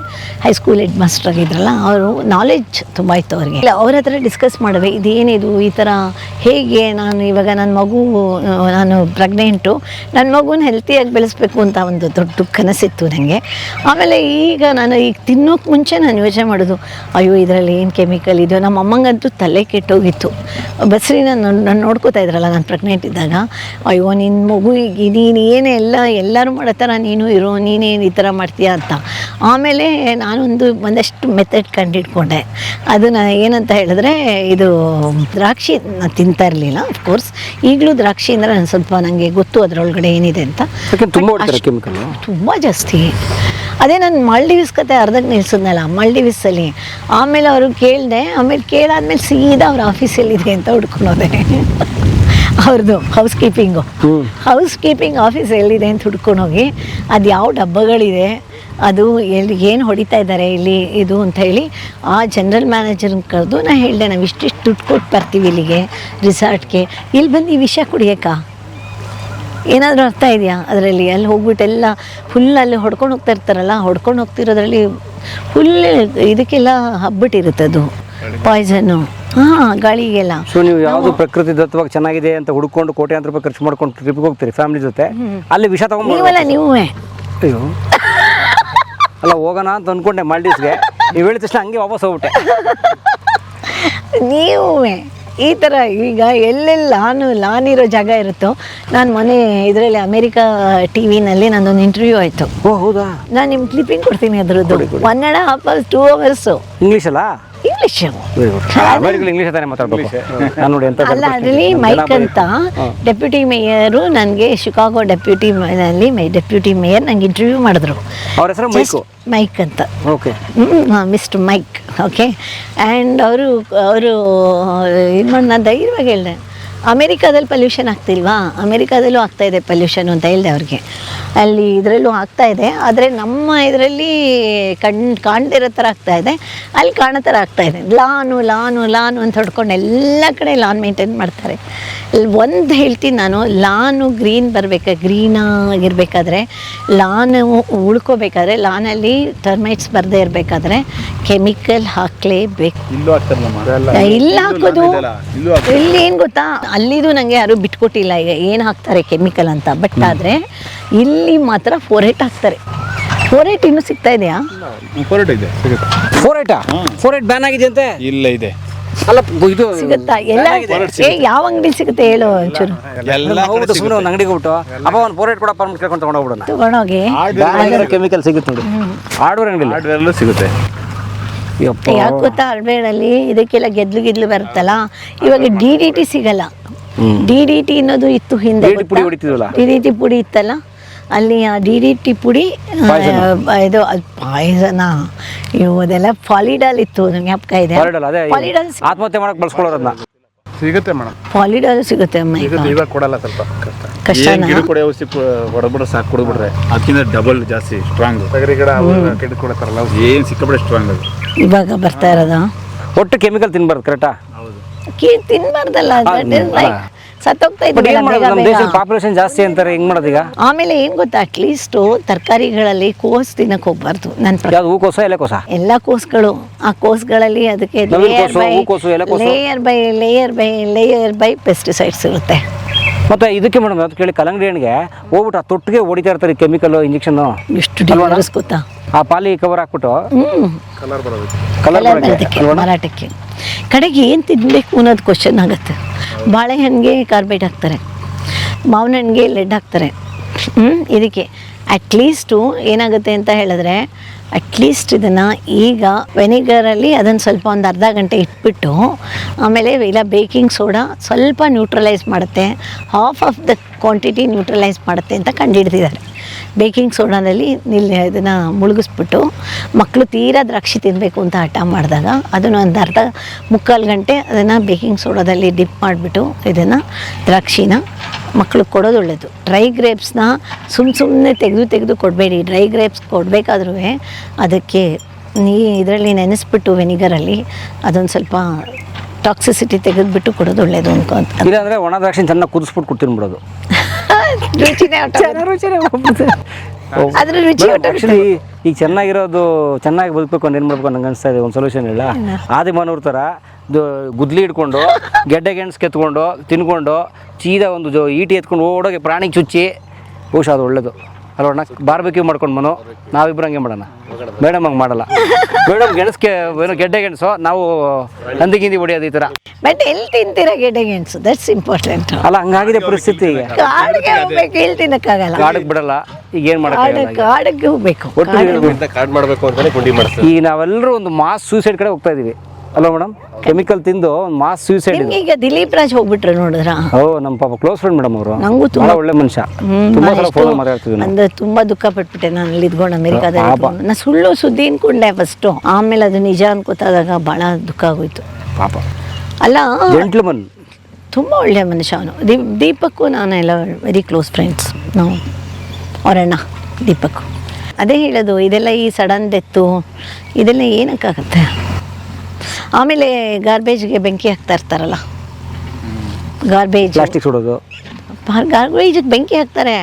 ಹೈಸ್ಕೂಲ್ ಹೆಡ್ ಮಾಸ್ಟರ್ ಆಗಿದ್ರಲ್ಲ, ಅವರು ನಾಲೆಡ್ಜ್ ತುಂಬ ಇತ್ತು ಅವ್ರಿಗೆ. ಇಲ್ಲ, ಅವ್ರ ಹತ್ರ ಡಿಸ್ಕಸ್ ಮಾಡುವೆ, ಇದೇನಿದು ಈ ಥರ ಹೇಗೆ, ನಾನು ಇವಾಗ ನಾನು ಪ್ರೆಗ್ನೆಂಟು, ನನ್ನ ಮಗುನ ಹೆಲ್ತಿಯಾಗಿ ಬೆಳೆಸ್ಬೇಕು ಅಂತ ಒಂದು ದೊಡ್ಡ ಕನಸಿತ್ತು ನನಗೆ. ಆಮೇಲೆ ನಾನು ತಿನ್ನೋಕೆ ಮುಂಚೆ ನಾನು ಯೋಚನೆ ಮಾಡೋದು, ಅಯ್ಯೋ ಇದರಲ್ಲಿ ಏನು ಕೆಮಿಕಲ್ ಇದು. ನಮ್ಮ ಅಮ್ಮಂಗಂತೂ ತಲೆ ಕೆಟ್ಟೋಗಿತ್ತು. ಬಸ್ರಿ ನಾನು ನೋಡ್ಕೋತಾ ಇದ್ರಲ್ಲ ನಾನು ಪ್ರೆಗ್ನೆಂಟ್ ಇದ್ದಾಗ, ಅಯ್ಯೋ ನಿನ್ನ ಮಗು ಈಗ ನೀನು ಏನೇ ಎಲ್ಲರೂ ಮಾಡೋ ಥರ ನೀನು ಇರೋ, ನೀನೇನು ಈ ಥರ ಮಾಡ್ತೀಯಾ ಅಂತ. ಆಮೇಲೆ ಒಂದಷ್ಟು ಮೆಥಡ್ ಕಂಡಿಡ್ಕೊಂಡೆ. ಅದನ್ನು ಏನಂತ ಹೇಳಿದ್ರೆ, ಇದು ದ್ರಾಕ್ಷಿ ನಾನು ತಿಂತಾ ಇರಲಿಲ್ಲ ಅಫ್ಕೋರ್ಸ್. ಈಗಲೂ ದ್ರಾಕ್ಷಿ ಅಂದರೆ ನನಗೆ ಗೊತ್ತು ಅದರೊಳಗಡೆ ಏನಿದೆ ಅಂತ. ತುಂಬ ಜಾಸ್ತಿ. ಅದೇ ನಾನು ಮಾಲ್ಡೀವ್ಸ್ ಕತೆ ಅರ್ಧಕ್ಕೆ ನಿಲ್ಸಿದ್ನಲ್ಲ, ಮಾಲ್ಡೀವ್ಸಲ್ಲಿ. ಆಮೇಲೆ ಅವ್ರಿಗೆ ಕೇಳಿದೆ, ಆಮೇಲೆ ಕೇಳಾದ್ಮೇಲೆ ಸೀದಾ ಅವ್ರ ಆಫೀಸಲ್ಲಿದೆ ಅಂತ ಹುಡ್ಕೊಂಡೋದೆ. ಅವ್ರದ್ದು ಹೌಸ್ ಕೀಪಿಂಗ್ ಆಫೀಸ್ ಎಲ್ಲಿದೆ ಅಂತ ಹುಡ್ಕೊಂಡೋಗಿ, ಅದು ಯಾವ ಡಬ್ಬಗಳಿದೆ, ಅದು ಏನು ಹೊಡಿತಾ ಇದ್ದಾರೆ ಇಲ್ಲಿ ಇದು ಅಂತ ಹೇಳಿ ಆ ಜನರಲ್ ಮ್ಯಾನೇಜರ್ನ ಕರೆದು ನಾನು ಹೇಳಿದೆ, ನಾವು ಇಷ್ಟಿಷ್ಟು ದುಡ್ಡು ಕೊಟ್ಟು ಬರ್ತೀವಿ ಇಲ್ಲಿಗೆ ರಿಸಾರ್ಟ್ಗೆ, ಇಲ್ಲಿ ಬಂದು ಈ ವಿಷ ಕುಡಿಯೋಕ್ಕಾ, ಏನಾದರೂ ಅರ್ಥ ಇದೆಯಾ ಅದರಲ್ಲಿ? ಅಲ್ಲಿ ಹೋಗ್ಬಿಟ್ಟು ಎಲ್ಲ ಫುಲ್ ಅಲ್ಲಿ ಹೊಡ್ಕೊಂಡು ಹೋಗ್ತಾ ಇರ್ತಾರಲ್ಲ, ಹೊಡ್ಕೊಂಡು ಹೋಗ್ತಿರೋದ್ರಲ್ಲಿ ಫುಲ್ ಇದಕ್ಕೆಲ್ಲ ಹಬ್ಬಿಟ್ಟಿರುತ್ತೆ ಅದು ಪಾಯ್ಸನ್ನು. ಗಾಳಿಗೆಲ್ಲ. ಸೊ ನೀವು ಯಾವುದು ಪ್ರಕೃತಿ ದತ್ತವಾಗಿ ಚೆನ್ನಾಗಿದೆ ಅಂತ ಹುಡ್ಕೊಂಡು ಕೋಟ್ಯಾಂತರ ರೂಪಾಯಿ ಖರ್ಚು ಮಾಡ್ಕೊಂಡು ಟ್ರಿಪ್ಗೆ ಹೋಗ್ತೀರಿ ಫ್ಯಾಮಿಲಿ ಜೊತೆ, ಅಲ್ಲಿ ವಿಷ ತಗೊಂಡು ನೀವೇ ಅಯ್ಯೋ ಅಲ್ಲ ಹೋಗೋಣ ಅಂತ ಅಂದ್ಕೊಂಡೆ ಮಾಲ್ಡೀವ್ಸ್ಗೆ, ನೀವು ಹೇಳಿದ ತಕ್ಷಣ ಹಂಗೆ ವಾಪಸ್ ಹೋಗ್ಬಿಟ್ಟೆ. ನೀವೇ ಈ ಥರ ಈಗ ಎಲ್ಲೆಲ್ಲಿ ಲಾನಿರೋ ಜಾಗ ಇರುತ್ತೋ, ನಾನು ಮೊನ್ನೆ ಇದರಲ್ಲಿ ಅಮೇರಿಕಾ ಟಿ ವಿನಲ್ಲಿ ನಂದೊಂದು ಇಂಟರ್ವ್ಯೂ ಆಯಿತು. ಓ ಹೌದಾ? ನಾನು ನಿಮ್ಗೆ ಕ್ಲಿಪ್ಪಿಂಗ್ ಕೊಡ್ತೀನಿ ಅದ್ರದ್ದು. 1.5 hours 2 hours ಇಂಗ್ಲೀಷಲ್ಲ? ಇಂಗ್ಲಿಷ್. ಇಂಗ್ಲಿಷ್ ತಾನೇ ಮಾತಾಡ್ಬೇಕು ನಾನು ನೋಡಿ ಅಂತ. ಅಲ್ಲ, ಅದರಲ್ಲಿ ಮೈಕ್ ಅಂತ ಡೆಪ್ಯೂಟಿ ಮೇಯರು ನನಗೆ ಶಿಕಾಗೋ ಡೆಪ್ಯೂಟಿ ಮೇಯರ್ ನಂಗೆ ಇಂಟರ್ವ್ಯೂ ಮಾಡಿದ್ರು. ಅವ್ರ ಹೆಸರು ಮೈಕ್ ಅಂತ. Okay, mister Mike. Okay. And ಅವರು ಇದು ಮಾಡಿ ನಾನು ಧೈರ್ಯವಾಗಿ ಹೇಳಿದೆ, ಅಮೇರಿಕಾದಲ್ಲಿ ಪೊಲ್ಯೂಷನ್ ಆಗ್ತಿಲ್ವಾ, ಅಮೇರಿಕಾದಲ್ಲೂ ಆಗ್ತಾಯಿದೆ ಪೊಲ್ಯೂಷನು ಅಂತ ಹೇಳಿದೆ ಅವ್ರಿಗೆ. ಅಲ್ಲಿ ಇದರಲ್ಲೂ ಆಗ್ತಾಯಿದೆ, ಆದರೆ ನಮ್ಮ ಇದರಲ್ಲಿ ಕಾಣ್ದಿರೋ ಥರ ಆಗ್ತಾಯಿದೆ, ಅಲ್ಲಿ ಕಾಣೋ ಥರ ಆಗ್ತಾಯಿದೆ. ಲಾನು ಅಂತ ಹೊಡ್ಕೊಂಡು ಎಲ್ಲ ಕಡೆ ಲಾನ್ ಮೇಂಟೈನ್ ಮಾಡ್ತಾರೆ. ಒಂದು ಹೇಳ್ತೀನಿ ನಾನು, ಲಾನು ಗ್ರೀನಾಗಿರ್ಬೇಕಾದ್ರೆ, ಲಾನು ಉಳ್ಕೋಬೇಕಾದ್ರೆ, ಲಾನಲ್ಲಿ ಟರ್ಮೈಟ್ಸ್ ಬರದೇ ಇರಬೇಕಾದ್ರೆ ಕೆಮಿಕಲ್ ಹಾಕಲೇಬೇಕು. ಇಲ್ಲ ಹಾಕೋದು ಇಲ್ಲಿ ಏನು ಗೊತ್ತಾ, ಅಲ್ಲಿದು ನನಗೆ ಯಾರು ಬಿಟ್ಕೊಟ್ಟಿಲ್ಲ ಈಗ ಏನು ಹಾಕ್ತಾರೆ ಕೆಮಿಕಲ್ ಅಂತ. ಬಟ್ ಆದರೆ ಇಲ್ಲಿ ಮಾತ್ರ 4-8 ಹಾಕ್ತಾರೆ. 4-8 ಇನ್ನೂ ಸಿಗ್ತಾ ಇದೆಯಾ? 4-8 ಬ್ಯಾನ್ ಆಗಿದೆ ಅಂತೆ. ಇಲ್ಲ ಇದೆ. ಅಲ್ಲ ಇದು ಸಿಗುತ್ತಾ? ಎಲ್ಲ ಯಾವ ಅಂಗಡಿ ಸಿಗುತ್ತೆ ಹೇಳು ಒಂಚೂರು. ಸುಮ್ಮನೆ ಒಂದು ಅಂಗಡಿಗೆ ಹೋಗ್ಬಿಟ್ಟು ಅಪ್ಪ ಒಂದು 4-8 ಕೂಡ ಪರ್ಮಿಟ್ ಕೇಳ್ಕೊಂಡು ತಗೊಂಡೋಗ್ಬಿಡೋಣ. ತಗೊಂಡೋಗಿ ಕೆಮಿಕಲ್ ಸಿಗುತ್ತೆ ನೋಡಿ, ಹಾರ್ಡ್ವೇರ್ ಅಂಗಡಿಯಲ್ಲಿ ಸಿಗುತ್ತೆ. ಯಾಕೆ ಗೊತ್ತಾ, ಅಲ್ಬೇಡಲ್ಲಿ ಇದಕ್ಕೆಲ್ಲ ಗೆದ್ಲು ಬರುತ್ತಲ್ಲ, ಇವಾಗ DDT ಸಿಗಲ್ಲ. DDT ಅನ್ನೋದು ಇತ್ತು ಹಿಂದೆ, DDT ಪುಡಿ ಇತ್ತಲ್ಲ, ಅಲ್ಲಿ ಆ DDT ಪುಡಿ ಇದು ಪಾಯ್ಸನ ಅದೆಲ್ಲ ಪಾಲಿಡಾಲ್ ಇತ್ತು, ನಂಗೆ ಜ್ಞಾಪಕ ಇದೆ. ಪಾಲಿಡಾಲ್ ಆತ್ಮಹತ್ಯೆ ಮಾಡಕ್ಕೆ ಬಳಸ್ಕೊಳ್ಳೋದನ್ನ ಸಿಗುತ್ತೆ ಮೇಡಮ್. ಪಾಲಿಡಾಲ್ ಸಿಗುತ್ತೆ. ಇವಾಗ ಕೊಡಲ್ಲ, ಸ್ವಲ್ಪ ಕಷ್ಟ. ಗಿಡ ಕೊಡಿ ಔಷಧಿ ಹೊಡೆದ್ಬಿಟ್ರೆ ಸಾಕು, ಕುಡಿದ್ಬಿಟ್ರೆ ಅದಕ್ಕಿಂತ ಡಬಲ್ ಜಾಸ್ತಿ ಸ್ಟ್ರಾಂಗ್. ತಗರಿ ಗಿಡ ಗಿಡ ಕೊಡತ್ತಾರಲ್ಲ, ಏನು ಸಿಕ್ಕಾಪಟ್ಟೆ ಸ್ಟ್ರಾಂಗ್ ಅದು. ಇವಾಗ ಬರ್ತಾ ಇರೋದ ಒಟ್ಟು ಕೆಮಿಕಲ್ ತಿನ್ಬಾರ್ದು, ಕರೆಕ್ಟಾ? ತಿನ್ಬಾರ್ದಲ್ಲ, ಸತ್ತೋಗ್ತಾ ಇದ್ದೀವಿ. ಪಾಪ್ಯುಲೇಷನ್ ಜಾಸ್ತಿ ಅಂತಾರೆ, ಹೆಂಗ್ ಮಾಡೋದು ಈಗ? ಆಮೇಲೆ ಏನ್ ಗೊತ್ತಾ, ಅಟ್ಲೀಸ್ಟ್ ತರಕಾರಿಗಳಲ್ಲಿ ಕೋಸ್ ತಿನ್ನಕ್ ಹೋಗ್ಬಾರ್ದು. ಹೂಕೋಸ ಎಲೆಕೋಸ ಎಲ್ಲ ಕೋಸ್ಗಳು, ಆ ಕೋಸ್ಗಳಲ್ಲಿ ಅದಕ್ಕೆ ಲೇಯರ್ ಬೈ ಪೆಸ್ಟಿಸೈಡ್ಸ್ ಇರುತ್ತೆ. ಮತ್ತೆ ಇದಕ್ಕೆ ಮೇಡಮ್ ಅದು ಕೇಳಿ, ಕಲ್ಲಂಗಡಿ ಹಣ್ಣಿಗೆ ಹೋಗ್ಬಿಟ್ಟು ಆ ತೊಟ್ಟಿಗೆ ಹೊಡಿತಾ ಇರ್ತಾರೆ ಕೆಮಿಕಲ್ ಇಂಜೆಕ್ಷನ್. ಎಷ್ಟು ಡೇಂಜರಸ್ ಗೊತ್ತಾ? ಆ ಪಾಲಿ ಕವರ್ ಹಾಕ್ಬಿಟ್ಟು ಕಲರ್ ಮಾರಾಟಕ್ಕೆ. ಕಡೆಗೆ ಏನು ತಿನ್ಬೇಕು ಅನ್ನೋದು ಕ್ವಶನ್ ಆಗುತ್ತೆ. ಬಾಳೆಹಣ್ಣಿಗೆ ಕಾರ್ಬೈಡ್ ಹಾಕ್ತಾರೆ, ಮಾವಿನ ಹಣ್ಣಿಗೆ ಲೆಡ್ ಹಾಕ್ತಾರೆ. ಇದಕ್ಕೆ ಅಟ್ಲೀಸ್ಟು ಏನಾಗುತ್ತೆ ಅಂತ ಹೇಳಿದ್ರೆ, ಅಟ್ಲೀಸ್ಟ್ ಇದನ್ನು ಈಗ ವೆನಿಗರಲ್ಲಿ ಅದನ್ನು ಸ್ವಲ್ಪ ಒಂದು ಅರ್ಧ ಗಂಟೆ ಇಟ್ಬಿಟ್ಟು, ಆಮೇಲೆ ಇಲ್ಲ ಬೇಕಿಂಗ್ ಸೋಡಾ ಸ್ವಲ್ಪ ನ್ಯೂಟ್ರಲೈಸ್ ಮಾಡುತ್ತೆ. Half of the quantity neutralise ಮಾಡುತ್ತೆ ಅಂತ ಕಂಡುಹಿಡ್ದಿದ್ದಾರೆ. ಬೇಕಿಂಗ್ ಸೋಡಾದಲ್ಲಿ ಇದನ್ನು ಮುಳುಗಿಸ್ಬಿಟ್ಟು ಮಕ್ಕಳು ತೀರಾ ದ್ರಾಕ್ಷಿ ತಿನ್ನಬೇಕು ಅಂತ ಹಠ ಮಾಡಿದಾಗ ಅದನ್ನು ಒಂದು ಅರ್ಧ ಮುಕ್ಕಾಲು ಗಂಟೆ ಅದನ್ನು ಬೇಕಿಂಗ್ ಸೋಡಾದಲ್ಲಿ ಡಿಪ್ ಮಾಡಿಬಿಟ್ಟು ಇದನ್ನು ದ್ರಾಕ್ಷಿನ ಮಕ್ಳಿಗೆ ಕೊಡೋದು ಒಳ್ಳೆಯದು. ಡ್ರೈ ಗ್ರೇಪ್ಸ್ನ ಸುಮ್ಮನೆ ತೆಗೆದು ಕೊಡಬೇಡಿ. ಡ್ರೈ ಗ್ರೇಪ್ಸ್ ಕೊಡಬೇಕಾದ್ರೂ ಅದಕ್ಕೆ ಇದರಲ್ಲಿ ನೆನೆಸ್ಬಿಟ್ಟು ವೆನಿಗರಲ್ಲಿ ಅದೊಂದು ಸ್ವಲ್ಪ ಟಾಕ್ಸಿಸಿಟಿ ತೆಗೆದುಬಿಟ್ಟು ಕೊಡೋದು ಒಳ್ಳೆಯದು ಅಂತ. ಇಲ್ಲಾಂದರೆ ಒಣ ದ್ರಾಕ್ಷಿ ಚೆನ್ನಾಗಿ ಕುದಿಸ್ಬಿಟ್ಟು ಕೊಡ್ತಿನ್ಬಿಡೋದು. ರುಚಿನೇ ಅದ್ರ ರುಚಿ ಆ್ಯಕ್ಚುಲಿ ಈಗ ಚೆನ್ನಾಗಿರೋದು ಚೆನ್ನಾಗಿ ಬದುಕಬೇಕು ಅಂತ ಏನು ಮಾಡ್ಬೇಕು ನಂಗೆ ಅನಿಸ್ತಾ ಇದೆ. ಒಂದು ಸೊಲ್ಯೂಷನ್ ಇಲ್ಲ, ಆದಿಮಾನವ್ರ ಥರ ಗುದ್ಲಿ ಹಿಡ್ಕೊಂಡು ಗೆಡ್ಡೆ ಗೆಣಸು ಕೆತ್ಕೊಂಡು ತಿನ್ಕೊಂಡು ಸೀದಾ ಒಂದು ಈಟಿ ಎತ್ಕೊಂಡು ಓಡೋಗಿ ಪ್ರಾಣಿಗೆ ಚುಚ್ಚಿ ಬಹುಶಃ ಅದು ಒಳ್ಳೇದು ಅಲ್ವಣ್ಣ. ಬಾರ್ಬೆಕ್ಯೂ ಮಾಡ್ಕೊಂಡು ಮನು ನಾವಿಬ್ಬರು ಹಂಗೆ ಮಾಡೋಣ. ಮೇಡಮ್ ಹಂಗೆ ಮಾಡಲ್ಲ. ಮೇಡಮ್ ಗೆಣಸ್ಗೆ ಏನೋ ಗೆಡ್ಡೆ ಗೆಣಸು, ನಾವು ನಂದಿಗಿಂದಿ ಹೊಡಿಯೋದು ಈ ಥರ. ಬಟ್ ಎಲ್ಲಿ ತಿಂತೀರಾ ಗೆಡ್ಡೆ ಗೆಣಸು? That's important. ಅಲ್ಲ ಹಂಗಾಗಿದೆ ಪರಿಸ್ಥಿತಿ ಈಗ. ಕಾಡಿಗೆ ಹೋಗ್ಬೇಕು, ಎಲ್ಲಿ ತಿನ್ನಕ್ಕಾಗಲ್ಲ. ಕಾಡಿಗೆ ಬಿಡಲ್ಲ, ಈಗ ಏನು ಮಾಡೋಕ್ಕಾಗಲ್ಲ. ಕಾಡಿಗೆ ಹೋಗ್ಬೇಕು. ಕಾರ್ಡ್ ಮಾಡಬೇಕು ಅಂತಾನೆ ಗುಂಡಿ ಮಾಡಿಸ್ತಾರೆ. ಈಗ ನಾವೆಲ್ಲರೂ ಒಂದು ಮಾಸ್ ಸೂಸೈಡ್ ಕಡೆ ಹೋಗ್ತಾ ಇದೀವಿ ಅಲ್ವಾ ಮೇಡಮ್? ಕೆಮಿಕಲ್ ತಿಂದು ಒಂದು ಮಾಸ್ ಸೂಸೈಡ್ ಇದೆ. ಈಗ ದಿಲೀಪ್ ರಾಜ್ ಹೋಗ್ಬಿಟ್ರು ನೋಡಿದ್ರ? ಓ ನಮ್ಮ ಪಾಪ ಕ್ಲೋಸ್ ಫ್ರೆಂಡ್ ಮೇಡಮ್ ಅವರು. ನಂಗೂ ತುಂಬಾ ಒಳ್ಳೆ ಮನುಷ್ಯ. ತುಂಬಾ ಸಲ ಫೋನ್ ಮಾತಾಡ್ತಿದ್ವಿ. ಅಂದ್ರೆ ತುಂಬಾ ದುಃಖ ಪಟ್ಬಿಟ್ಟೆ ನಾನು ಅಲ್ಲಿ ಇದ್ಕೊಂಡು ಅಮೆರಿಕಾದಲ್ಲಿ. ನಾ ಸುಳ್ಳು ಸುದ್ದಿ ಅನ್ಕೊಂಡೆ ಫಸ್ಟು, ಆಮೇಲೆ ಅದು ನಿಜ ಅನ್ಕೋತಾದಾಗ ಬಹಳ ದುಃಖ ಆಗೋಯ್ತು ಪಾಪ. ಅಲ್ಲ, ಜೆಂಟ್ಲ್ಮನ್, ತುಂಬ ಒಳ್ಳೆಯ ಮನುಷ್ಯ ಅವನು. ದೀಪಕ್ಕು ನಾನೆಲ್ಲ ವೆರಿ ಕ್ಲೋಸ್ ಫ್ರೆಂಡ್ಸ್ ನಾವು. ಅವರಣ್ಣ ದೀಪಕ್ಕು ಅದೇ ಹೇಳೋದು, ಇದೆಲ್ಲ ಈ ಸಡನ್ ಡೆತ್ತು ಇದೆಲ್ಲ ಏನಕ್ಕಾಗತ್ತೆ? ಆಮೇಲೆ ಗಾರ್ಬೇಜ್ಗೆ ಬೆಂಕಿ ಹಾಕ್ತಾ ಇರ್ತಾರಲ್ಲ, ಗಾರ್ಬೇಜ್ ಪ್ಲಾಸ್ಟಿಕ್ ಸುಡೋದು, ಗಾರ್ಬೇಜಿಗೆ ಬೆಂಕಿ ಹಾಕ್ತಾರೆ.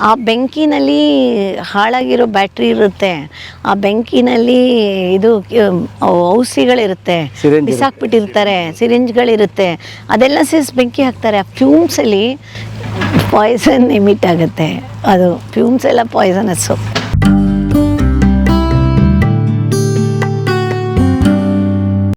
ಆ ಬೆಂಕಿನಲ್ಲಿ ಹಾಳಾಗಿರೋ ಬ್ಯಾಟ್ರಿ ಇರುತ್ತೆ, ಆ ಬೆಂಕಿನಲ್ಲಿ ಇದು ಔಷಧಿಗಳಿರುತ್ತೆ, ಬಿಸಾಕ್ಬಿಟ್ಟಿರ್ತಾರೆ, ಸಿರಿಂಜ್ಗಳಿರುತ್ತೆ, ಅದೆಲ್ಲ ಸೇರಿಸಿ ಬೆಂಕಿ ಹಾಕ್ತಾರೆ. ಆ ಫ್ಯೂಮ್ಸಲ್ಲಿ ಪಾಯ್ಸನ್ ಎಮಿಟ್ ಆಗುತ್ತೆ. ಅದು ಫ್ಯೂಮ್ಸ್ ಎಲ್ಲ ಪಾಯ್ಸನಸ್ಸು.